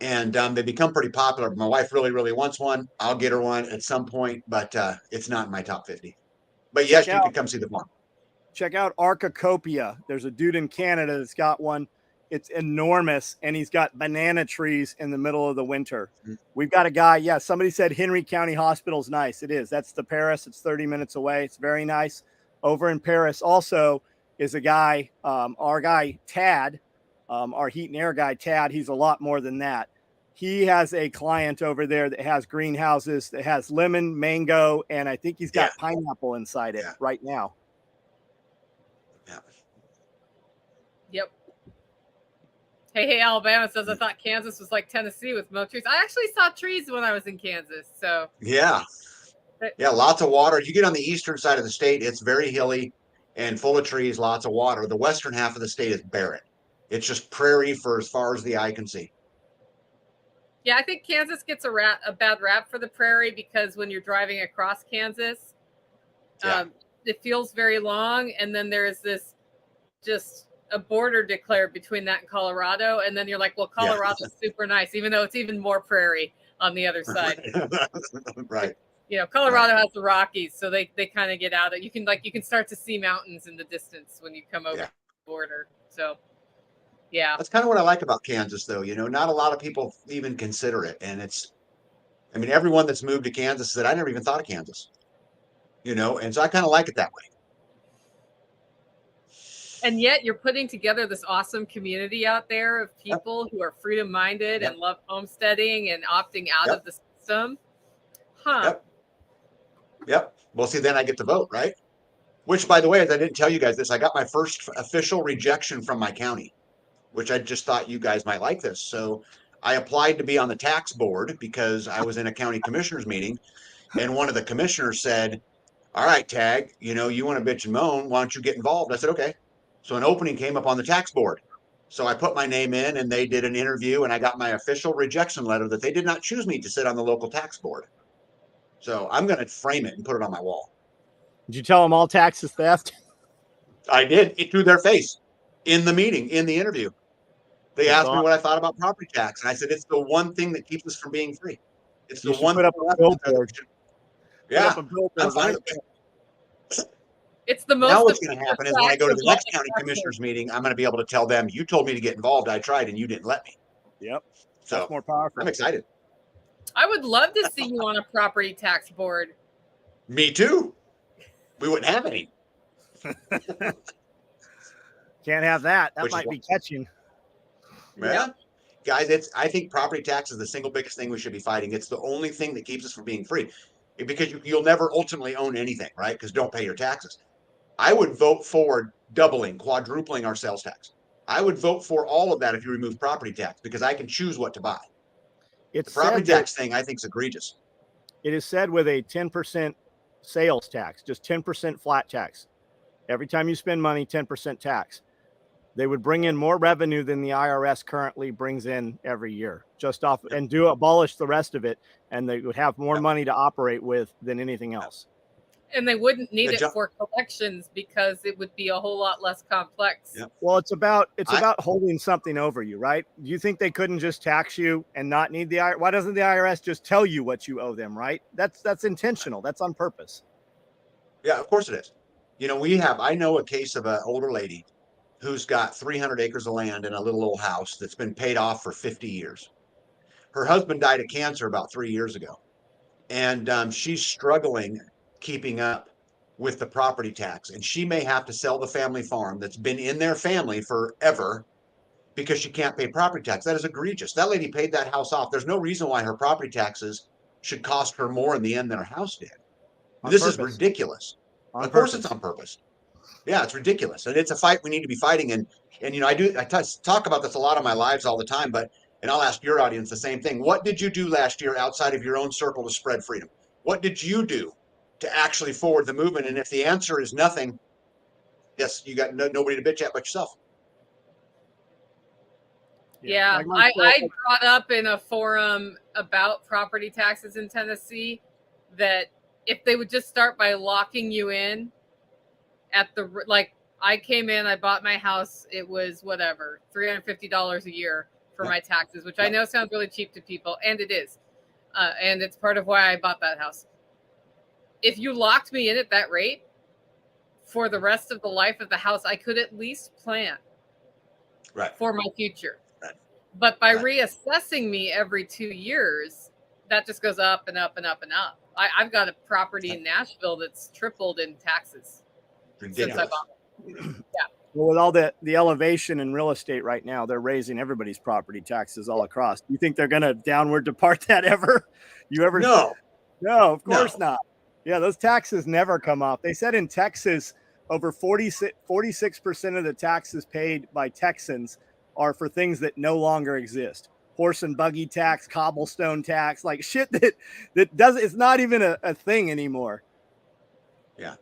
And they become pretty popular. My wife really, really wants one. I'll get her one at some point, but it's not in my top 50. But yes, you can come see the farm. Check out Archicopia. There's a dude in Canada that's got one. It's enormous, and he's got banana trees in the middle of the winter. We've got a guy. Yeah, somebody said Henry County Hospital's nice. It is. That's the Paris. It's 30 minutes away. It's very nice. Over in Paris also is a guy, our guy, Tad, our heat and air guy, Tad. He's a lot more than that. He has a client over there that has greenhouses that has lemon, mango, and I think he's got pineapple inside it right now. Yeah. Yep. Hey, Alabama says, I thought Kansas was like Tennessee with no trees. I actually saw trees when I was in Kansas. So yeah, lots of water. You get on the eastern side of the state, it's very hilly and full of trees, lots of water. The western half of the state is barren. It's just prairie for as far as the eye can see. Yeah, I think Kansas gets a bad rap for the prairie because when you're driving across Kansas, it feels very long. And then there's this just a border declared between that and Colorado. And then you're like, well, Colorado's super nice, even though it's even more prairie on the other side. Right. You know, Colorado has the Rockies, so they kind of get out of, you can start to see mountains in the distance when you come over the border. So yeah. That's kind of what I like about Kansas, though. You know, not a lot of people even consider it. And I mean, everyone that's moved to Kansas said, I never even thought of Kansas, you know, and so I kind of like it that way. And yet you're putting together this awesome community out there of people who are freedom-minded and love homesteading and opting out of the system. Yep. Well, see, then I get to vote, right? Which, by the way, as I didn't tell you guys this, I got my first official rejection from my county, which I just thought you guys might like this. So I applied to be on the tax board because I was in a county commissioners meeting, and one of the commissioners said, all right, Tag, you know, you want to bitch and moan, why don't you get involved? I said, okay. So an opening came up on the tax board. So I put my name in and they did an interview and I got my official rejection letter that they did not choose me to sit on the local tax board. So I'm going to frame it and put it on my wall. Did you tell them all tax is theft? I did. It through their face in the meeting, in the interview. They asked me what I thought about property tax. And I said, it's the one thing that keeps us from being free. It's the one put up a billboard. Yeah. I'm fine with it. It's the most. Now what's going to happen is when I go to the next county commissioners meeting, I'm going to be able to tell them, you told me to get involved. I tried and you didn't let me. Yep. So that's more powerful. I'm excited. I would love to see you on a property tax board. Me too. We wouldn't have any. Can't have that. That might be catching. Yeah. Guys, I think property tax is the single biggest thing we should be fighting. It's the only thing that keeps us from being free. Because you'll never ultimately own anything, right? Because don't pay your taxes. I would vote for doubling, quadrupling our sales tax. I would vote for all of that if you remove property tax because I can choose what to buy. The property tax thing I think is egregious. It is said with a 10% sales tax, just 10% flat tax. Every time you spend money, 10% tax. They would bring in more revenue than the IRS currently brings in every year, just off and abolish the rest of it. And they would have more money to operate with than anything else. And they wouldn't need it for collections because it would be a whole lot less complex. Yep. Well, it's about holding something over you, right? Do you think they couldn't just tax you and not need the IRS? Why doesn't the IRS just tell you what you owe them, right? That's intentional. That's on purpose. Yeah, of course it is. You know, I know a case of an older lady who's got 300 acres of land in a little old house that's been paid off for 50 years. Her husband died of cancer about 3 years ago. And she's struggling keeping up with the property tax. And she may have to sell the family farm that's been in their family forever because she can't pay property tax. That is egregious. That lady paid that house off. There's no reason why her property taxes should cost her more in the end than her house did. This is ridiculous. Of course it's on purpose. Yeah, it's ridiculous, and it's a fight we need to be fighting. And I talk about this a lot on my lives all the time, and I'll ask your audience the same thing. What did you do last year outside of your own circle to spread freedom? What did you do to actually forward the movement? And if the answer is nothing, yes, you got nobody to bitch at but yourself. Yeah, Like I brought up in a forum about property taxes in Tennessee that if they would just start by locking you in at I came in, I bought my house, it was whatever, $350 a year for my taxes, which I know sounds really cheap to people, and it is. And it's part of why I bought that house. If you locked me in at that rate for the rest of the life of the house, I could at least plan for my future. But by reassessing me every 2 years, that just goes up and up and up and up. I've got a property in Nashville that's tripled in taxes since I bought it. Yeah. Well, with all the elevation in real estate right now, they're raising everybody's property taxes all across. Do you think they're going to downward depart that ever? No, of course not. Yeah, those taxes never come off. They said in Texas, over 46% of the taxes paid by Texans are for things that no longer exist. Horse and buggy tax, cobblestone tax, like shit that doesn't, it's not even a thing anymore. Yeah.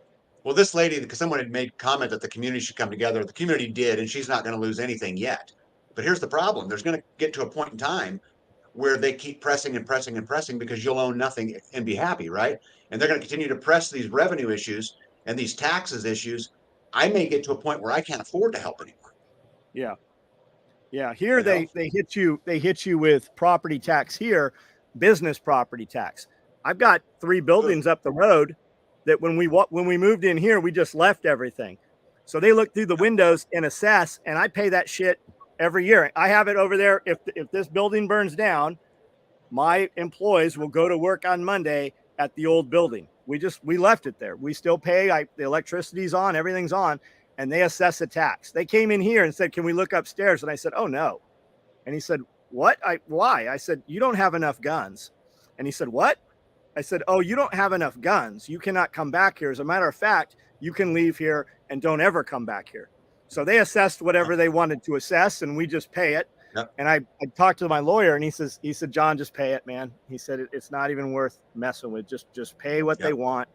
Well, this lady, because someone had made comment that the community should come together. The community did, and she's not going to lose anything yet. But here's the problem. There's going to get to a point in time where they keep pressing and pressing and pressing because you'll own nothing and be happy, right? And they're going to continue to press these revenue issues and these taxes issues. I may get to a point where I can't afford to help anymore. Yeah. Yeah, here they hit you with property tax here, business property tax. I've got 3 buildings up the road that when we moved in here, we just left everything. So they look through the windows and assess, and I pay that shit every year. I have it over there. If this building burns down, my employees will go to work on Monday at the old building. We left it there. We still pay. The electricity's on, everything's on. And they assess a tax. They came in here and said, "Can we look upstairs?" And I said, "Oh no." And he said, "What? Why?" I said, "You don't have enough guns." And he said, "What?" I said, "Oh, you don't have enough guns. You cannot come back here. As a matter of fact, you can leave here and don't ever come back here." So they assessed whatever they wanted to assess, and we just pay it. Yep. And I talked to my lawyer, and he said, "John, just pay it, man." He said, "It's not even worth messing with. Just pay what they want,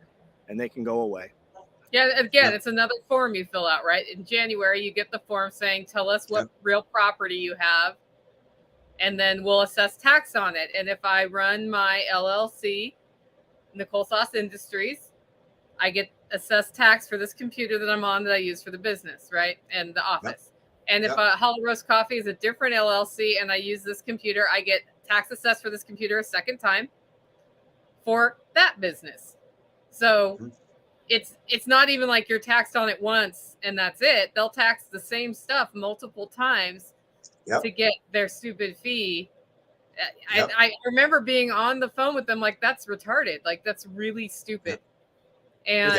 and they can go away." Yeah, again, it's another form you fill out, right? In January, you get the form saying, "Tell us what real property you have, and then we'll assess tax on it." And if I run my LLC, Nicole Sauce Industries, I get assessed tax for this computer that I'm on that I use for the business, right? And the office. And if Hollow Roast Coffee is a different LLC and I use this computer, I get tax assessed for this computer a second time for that business. So it's not even like you're taxed on it once and that's it. They'll tax the same stuff multiple times to get their stupid fee. I remember being on the phone with them like, that's retarded. Like, that's really stupid. And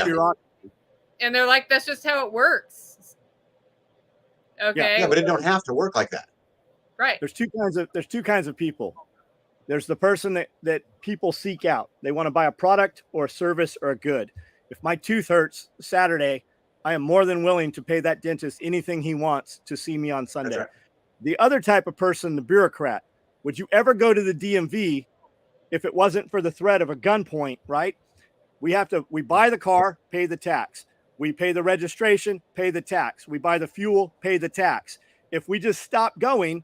they're like, that's just how it works. Okay. Yeah, but it don't have to work like that. Right. There's two kinds of people. There's the person that people seek out. They want to buy a product or a service or a good. If my tooth hurts Saturday, I am more than willing to pay that dentist anything he wants to see me on Sunday. Right. The other type of person, the bureaucrat, would you ever go to the DMV if it wasn't for the threat of a gunpoint, right? We buy the car, pay the tax. We pay the registration, pay the tax. We buy the fuel, pay the tax. If we just stop going,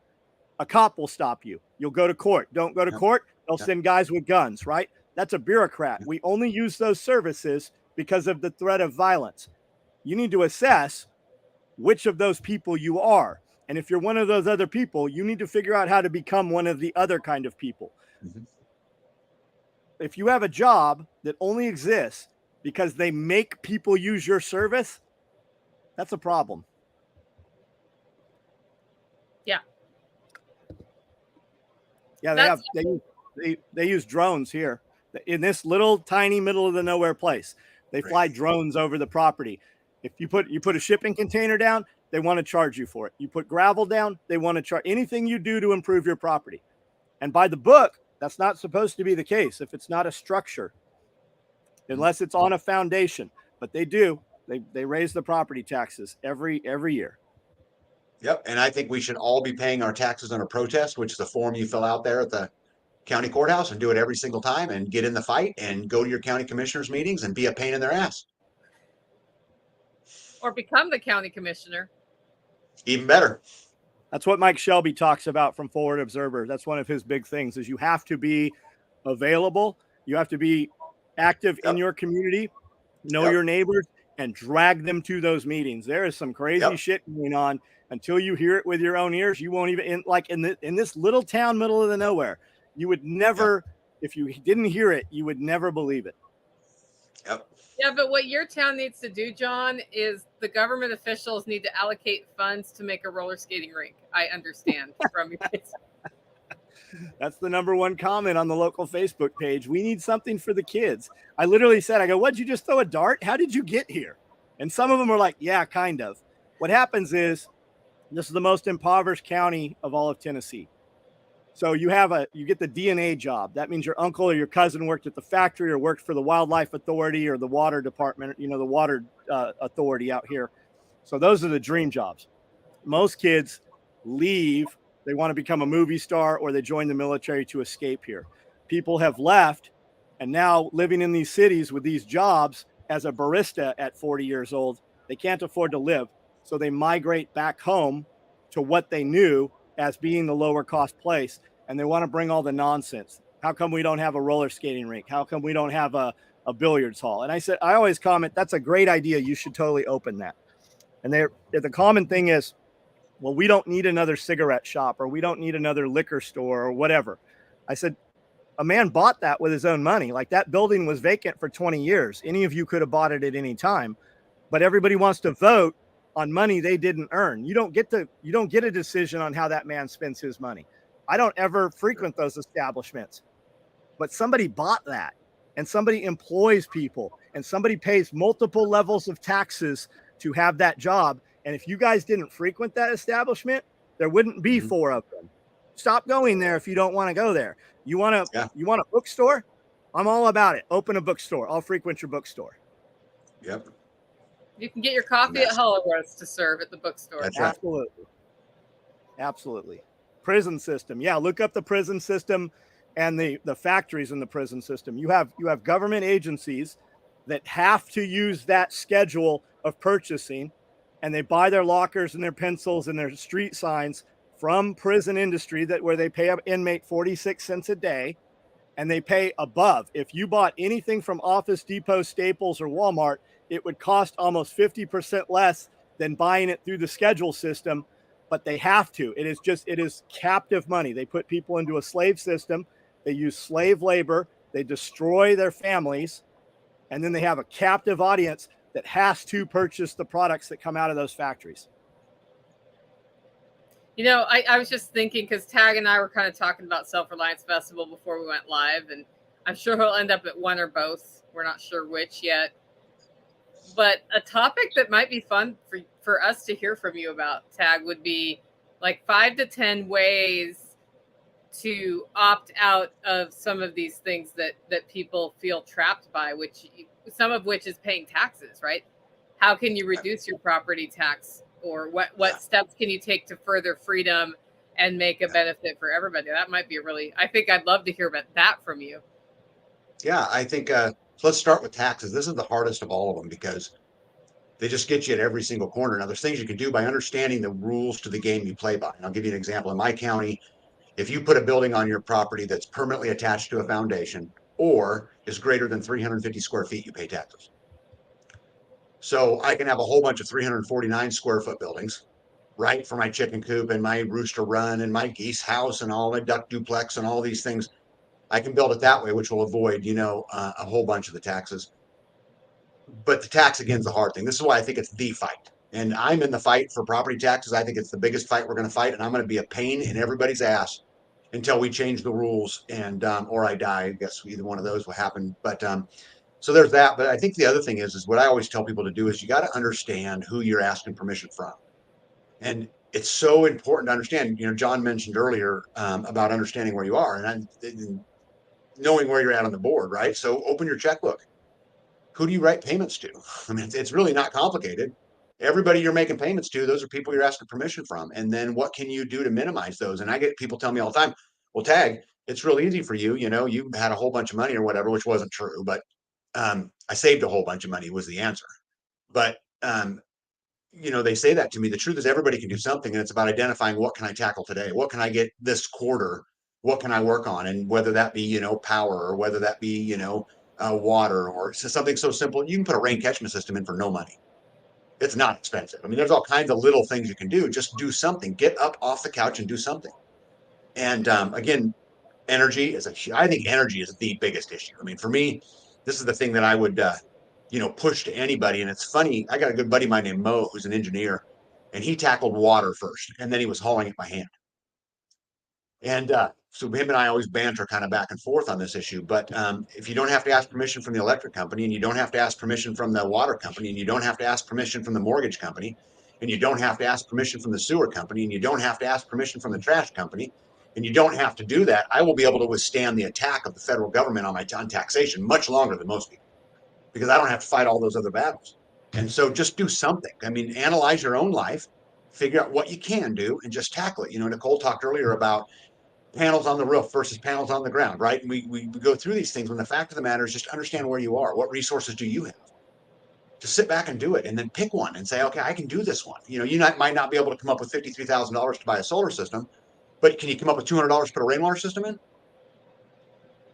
a cop will stop you. You'll go to court. Don't go to court. They'll send guys with guns, right? That's a bureaucrat. We only use those services because of the threat of violence. You need to assess which of those people you are. And if you're one of those other people, you need to figure out how to become one of the other kind of people. Mm-hmm. If you have a job that only exists because they make people use your service, that's a problem. Yeah. Yeah, they use drones here in this little tiny middle of the nowhere place. They fly drones over the property. If you put a shipping container down, they want to charge you for it. You put gravel down, they want to charge anything you do to improve your property. And by the book, that's not supposed to be the case if it's not a structure, unless it's on a foundation. But they do. They raise the property taxes every year. Yep. And I think we should all be paying our taxes under protest, which is the form you fill out there at the county courthouse, and do it every single time and get in the fight and go to your county commissioners meetings and be a pain in their ass. Or become the county commissioner. Even better. That's what Mike Shelby talks about from Forward Observer. That's one of his big things is you have to be available. You have to be active in your community, know your neighbors, and drag them to those meetings. There is some crazy shit going on. Until you hear it with your own ears, you won't even in this little town, middle of the nowhere. You would never, if you didn't hear it, you would never believe it. Yep. Yeah, but what your town needs to do, John, is the government officials need to allocate funds to make a roller skating rink. I understand from you. That's the number one comment on the local Facebook page. We need something for the kids. I literally said, I go, what'd you just throw a dart? How did you get here? And some of them are like, yeah, kind of. What happens is this is the most impoverished county of all of Tennessee. So you get the DNA job. That means your uncle or your cousin worked at the factory or worked for the wildlife authority or the water department, the water authority out here. So those are the dream jobs. Most kids leave. They want to become a movie star or they join the military to escape here. People have left and now living in these cities with these jobs as a barista at 40 years old, they can't afford to live. So they migrate back home to what they knew as being the lower cost place. And they want to bring all the nonsense. How come we don't have a roller skating rink? How come we don't have a billiards hall? And I always comment, that's a great idea. You should totally open that. And the common thing is, well, we don't need another cigarette shop or we don't need another liquor store or whatever. I said, a man bought that with his own money. Like that building was vacant for 20 years. Any of you could have bought it at any time, but everybody wants to vote on money they didn't earn. You don't get a decision on how that man spends his money. I don't ever frequent those establishments, but somebody bought that and somebody employs people and somebody pays multiple levels of taxes to have that job. And if you guys didn't frequent that establishment, there wouldn't be four of them. Stop going there if you don't want to go there. You want a bookstore? I'm all about it. Open a bookstore. I'll frequent your bookstore. Yep. You can get your coffee at Hollowworth's to serve at the bookstore. That's right. Absolutely. Prison system. Yeah, look up the prison system and the factories in the prison system. You have government agencies that have to use that schedule of purchasing, and they buy their lockers and their pencils and their street signs from prison industry where they pay an inmate 46 cents a day, and they pay above. If you bought anything from Office Depot, Staples, or Walmart, it would cost almost 50% less than buying it through the schedule system, but they have to. It is captive money. They put people into a slave system. They use slave labor. They destroy their families. And then they have a captive audience that has to purchase the products that come out of those factories. I was just thinking, because Tag and I were kind of talking about Self-Reliance Festival before we went live, and I'm sure he'll end up at one or both. We're not sure which yet. But a topic that might be fun for us to hear from you about, Tag, would be like 5 to 10 ways to opt out of some of these things that people feel trapped by, some of which is paying taxes, right? How can you reduce your property tax, or what steps can you take to further freedom and make a benefit for everybody? That might be I think I'd love to hear about that from you. Yeah, I think let's start with taxes. This is the hardest of all of them because they just get you at every single corner. Now, there's things you can do by understanding the rules to the game you play by. And I'll give you an example. In my county, if you put a building on your property that's permanently attached to a foundation or is greater than 350 square feet, you pay taxes. So I can have a whole bunch of 349 square foot buildings, right, for my chicken coop and my rooster run and my geese house and all my duck duplex and all these things. I can build it that way, which will avoid, a whole bunch of the taxes. But the tax, again, is the hard thing. This is why I think it's the fight. And I'm in the fight for property taxes. I think it's the biggest fight we're going to fight. And I'm going to be a pain in everybody's ass until we change the rules and or I die. I guess either one of those will happen. But so there's that. But I think the other thing is what I always tell people to do is you got to understand who you're asking permission from. And it's so important to understand. John mentioned earlier about understanding where you are and knowing where you're at on the board, right? So open your checkbook. who do you write payments to? I mean, it's really not complicated. Everybody you're making payments to, those are people you're asking permission from. And then what can you do to minimize those? And I get people tell me all the time, well, Tag, it's real easy for you. You know, you had a whole bunch of money or whatever, which wasn't true, but I saved a whole bunch of money was the answer. But, you know, they say that to me. The truth is everybody can do something. And it's about identifying what can I tackle today? What can I get this quarter? What can I work on? And whether that be, you know, power or whether that be, you know, water or something so simple, you can put a rain catchment system in for no money. It's not expensive. I mean, there's all kinds of little things you can do. Just do something. Get up off the couch and do something. And again, energy is I think energy is the biggest issue. I mean, for me, this is the thing that I would, you know, push to anybody. And it's funny. I got a good buddy of mine named Mo, who's an engineer, and he tackled water first, and then he was hauling it by hand. And so him and I always banter kind of back and forth on this issue. But if you don't have to ask permission from the electric company, and you don't have to ask permission from the water company, and you don't have to ask permission from the mortgage company, and you don't have to ask permission from the sewer company, and you don't have to ask permission from the trash company, and you don't have to do that, I will be able to withstand the attack of the federal government on taxation much longer than most people, because I don't have to fight all those other battles. And so just do something. I mean, analyze your own life, figure out what you can do, and just tackle it. You know, Nicole talked earlier about panels on the roof versus panels on the ground, right? And we go through these things when the fact of the matter is just understand where you are. What resources do you have? Just sit back and do it, and then pick one and say, okay, I can do this one. You know, you might not be able to come up with $53,000 to buy a solar system, but can you come up with $200 to put a rainwater system in?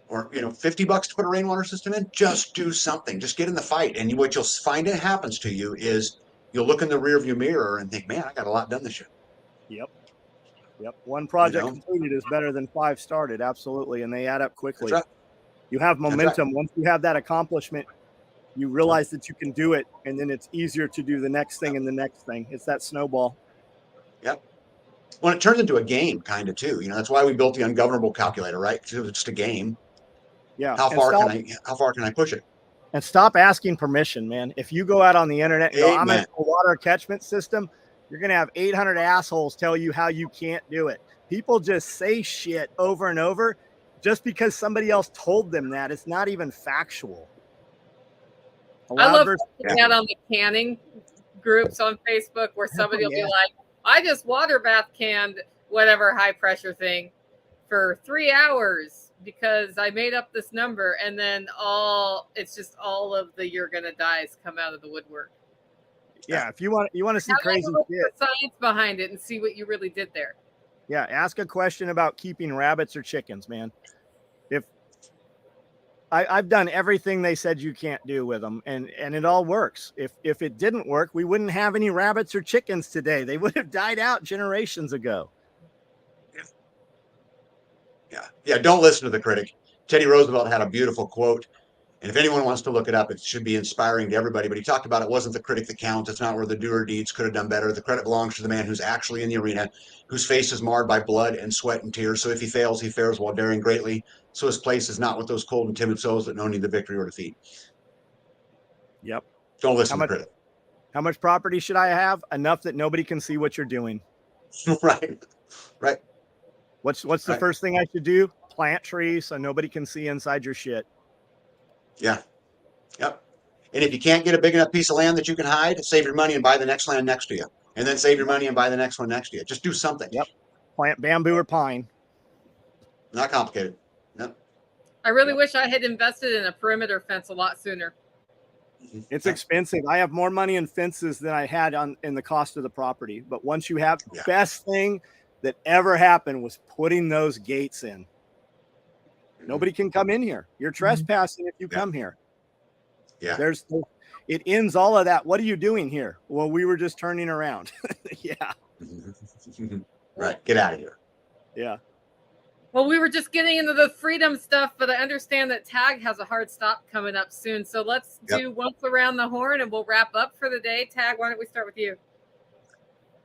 Or, you know, $50 to put a rainwater system in? Just do something. Just get in the fight. And what you'll find it happens to you is you'll look in the rearview mirror and think, man, I got a lot done this year. Yep. Yep. One project completed is better than 5 started. Absolutely. And they add up quickly. That's right. You have momentum. Once you have that accomplishment, you realize that you can do it. And then it's easier to do the next thing and the next thing. It's that snowball. Yep. Well, it turns into a game kind of too. You know, that's why we built the ungovernable calculator, right? Because it's just a game. Yeah. How far can I push it? And stop asking permission, man. If you go out on the internet and go, I'm in a water catchment system, you're going to have 800 assholes tell you how you can't do it. People just say shit over and over just because somebody else told them that. It's not even factual. I love looking out on the canning groups on Facebook where somebody will be like, I just water bath canned whatever high pressure thing for 3 hours because I made up this number. And then it's just all of the you're going to dies come out of the woodwork. Yeah, if you want to see crazy shit, science behind it and see what you really did there. Yeah, ask a question about keeping rabbits or chickens, man. If I've done everything they said you can't do with them, and it all works. If it didn't work, we wouldn't have any rabbits or chickens today. They would have died out generations ago. Yeah. Don't listen to the critic. Teddy Roosevelt had a beautiful quote. And if anyone wants to look it up, it should be inspiring to everybody. But he talked about it wasn't the critic that counts. It's not where the doer deeds could have done better. The credit belongs to the man who's actually in the arena, whose face is marred by blood and sweat and tears. So if he fails, he fares while daring greatly. So his place is not with those cold and timid souls that know neither victory or defeat. Yep. Don't listen to the critic. How much property should I have? Enough that nobody can see what you're doing. Right. What's the first thing I should do? Plant trees so nobody can see inside your shit. Yeah. Yep. And if you can't get a big enough piece of land that you can hide, save your money and buy the next land next to you. And then save your money and buy the next one next to you. Just do something. Yep. Plant bamboo or pine. Not complicated. No. I really wish I had invested in a perimeter fence a lot sooner. It's expensive. I have more money in fences than I had in the cost of the property. But once you have the best thing that ever happened was putting those gates in. Nobody can come in here. You're trespassing if you come here. Yeah. It ends all of that. What are you doing here? Well, we were just turning around. Yeah. Right. Get out of here. Yeah. Well, we were just getting into the freedom stuff, but I understand that Tag has a hard stop coming up soon. So let's do once around the horn and we'll wrap up for the day. Tag, why don't we start with you?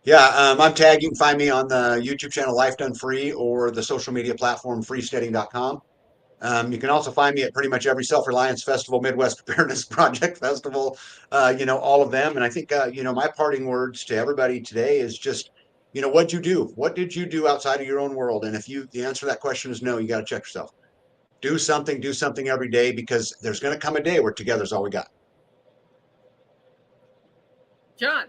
Yeah, I'm Tag. You can find me on the YouTube channel Life Done Free or the social media platform freesteading.com. You can also find me at pretty much every Self-Reliance Festival, Midwest Preparedness Project Festival, all of them. And I think, my parting words to everybody today is just, what'd you do? What did you do outside of your own world? And if the answer to that question is no, you got to check yourself. Do something every day, because there's going to come a day where together is all we got. John.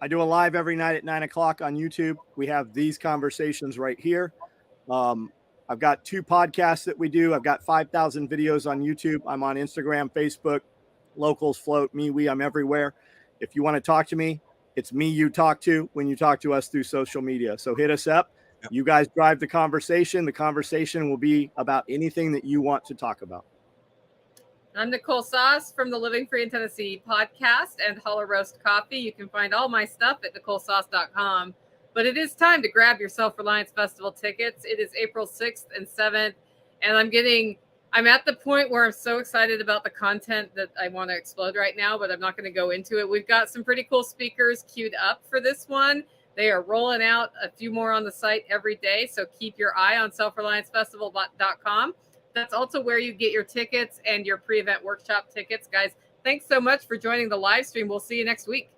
I do a live every night at 9 o'clock on YouTube. We have these conversations right here. I've got 2 podcasts that we do. I've got 5,000 videos on YouTube. I'm on Instagram, Facebook, Locals, Float, Me, I'm everywhere. If you want to talk to me, it's me you talk to when you talk to us through social media. So hit us up. Yep. You guys drive the conversation. The conversation will be about anything that you want to talk about. I'm Nicole Sauce from the Living Free in Tennessee podcast and Hollow Roast Coffee. You can find all my stuff at NicoleSauce.com. But it is time to grab your Self-Reliance Festival tickets. It is April 6th and 7th. And I'm at the point where I'm so excited about the content that I want to explode right now, but I'm not going to go into it. We've got some pretty cool speakers queued up for this one. They are rolling out a few more on the site every day. So keep your eye on selfreliancefestival.com. That's also where you get your tickets and your pre-event workshop tickets. Guys, thanks so much for joining the live stream. We'll see you next week.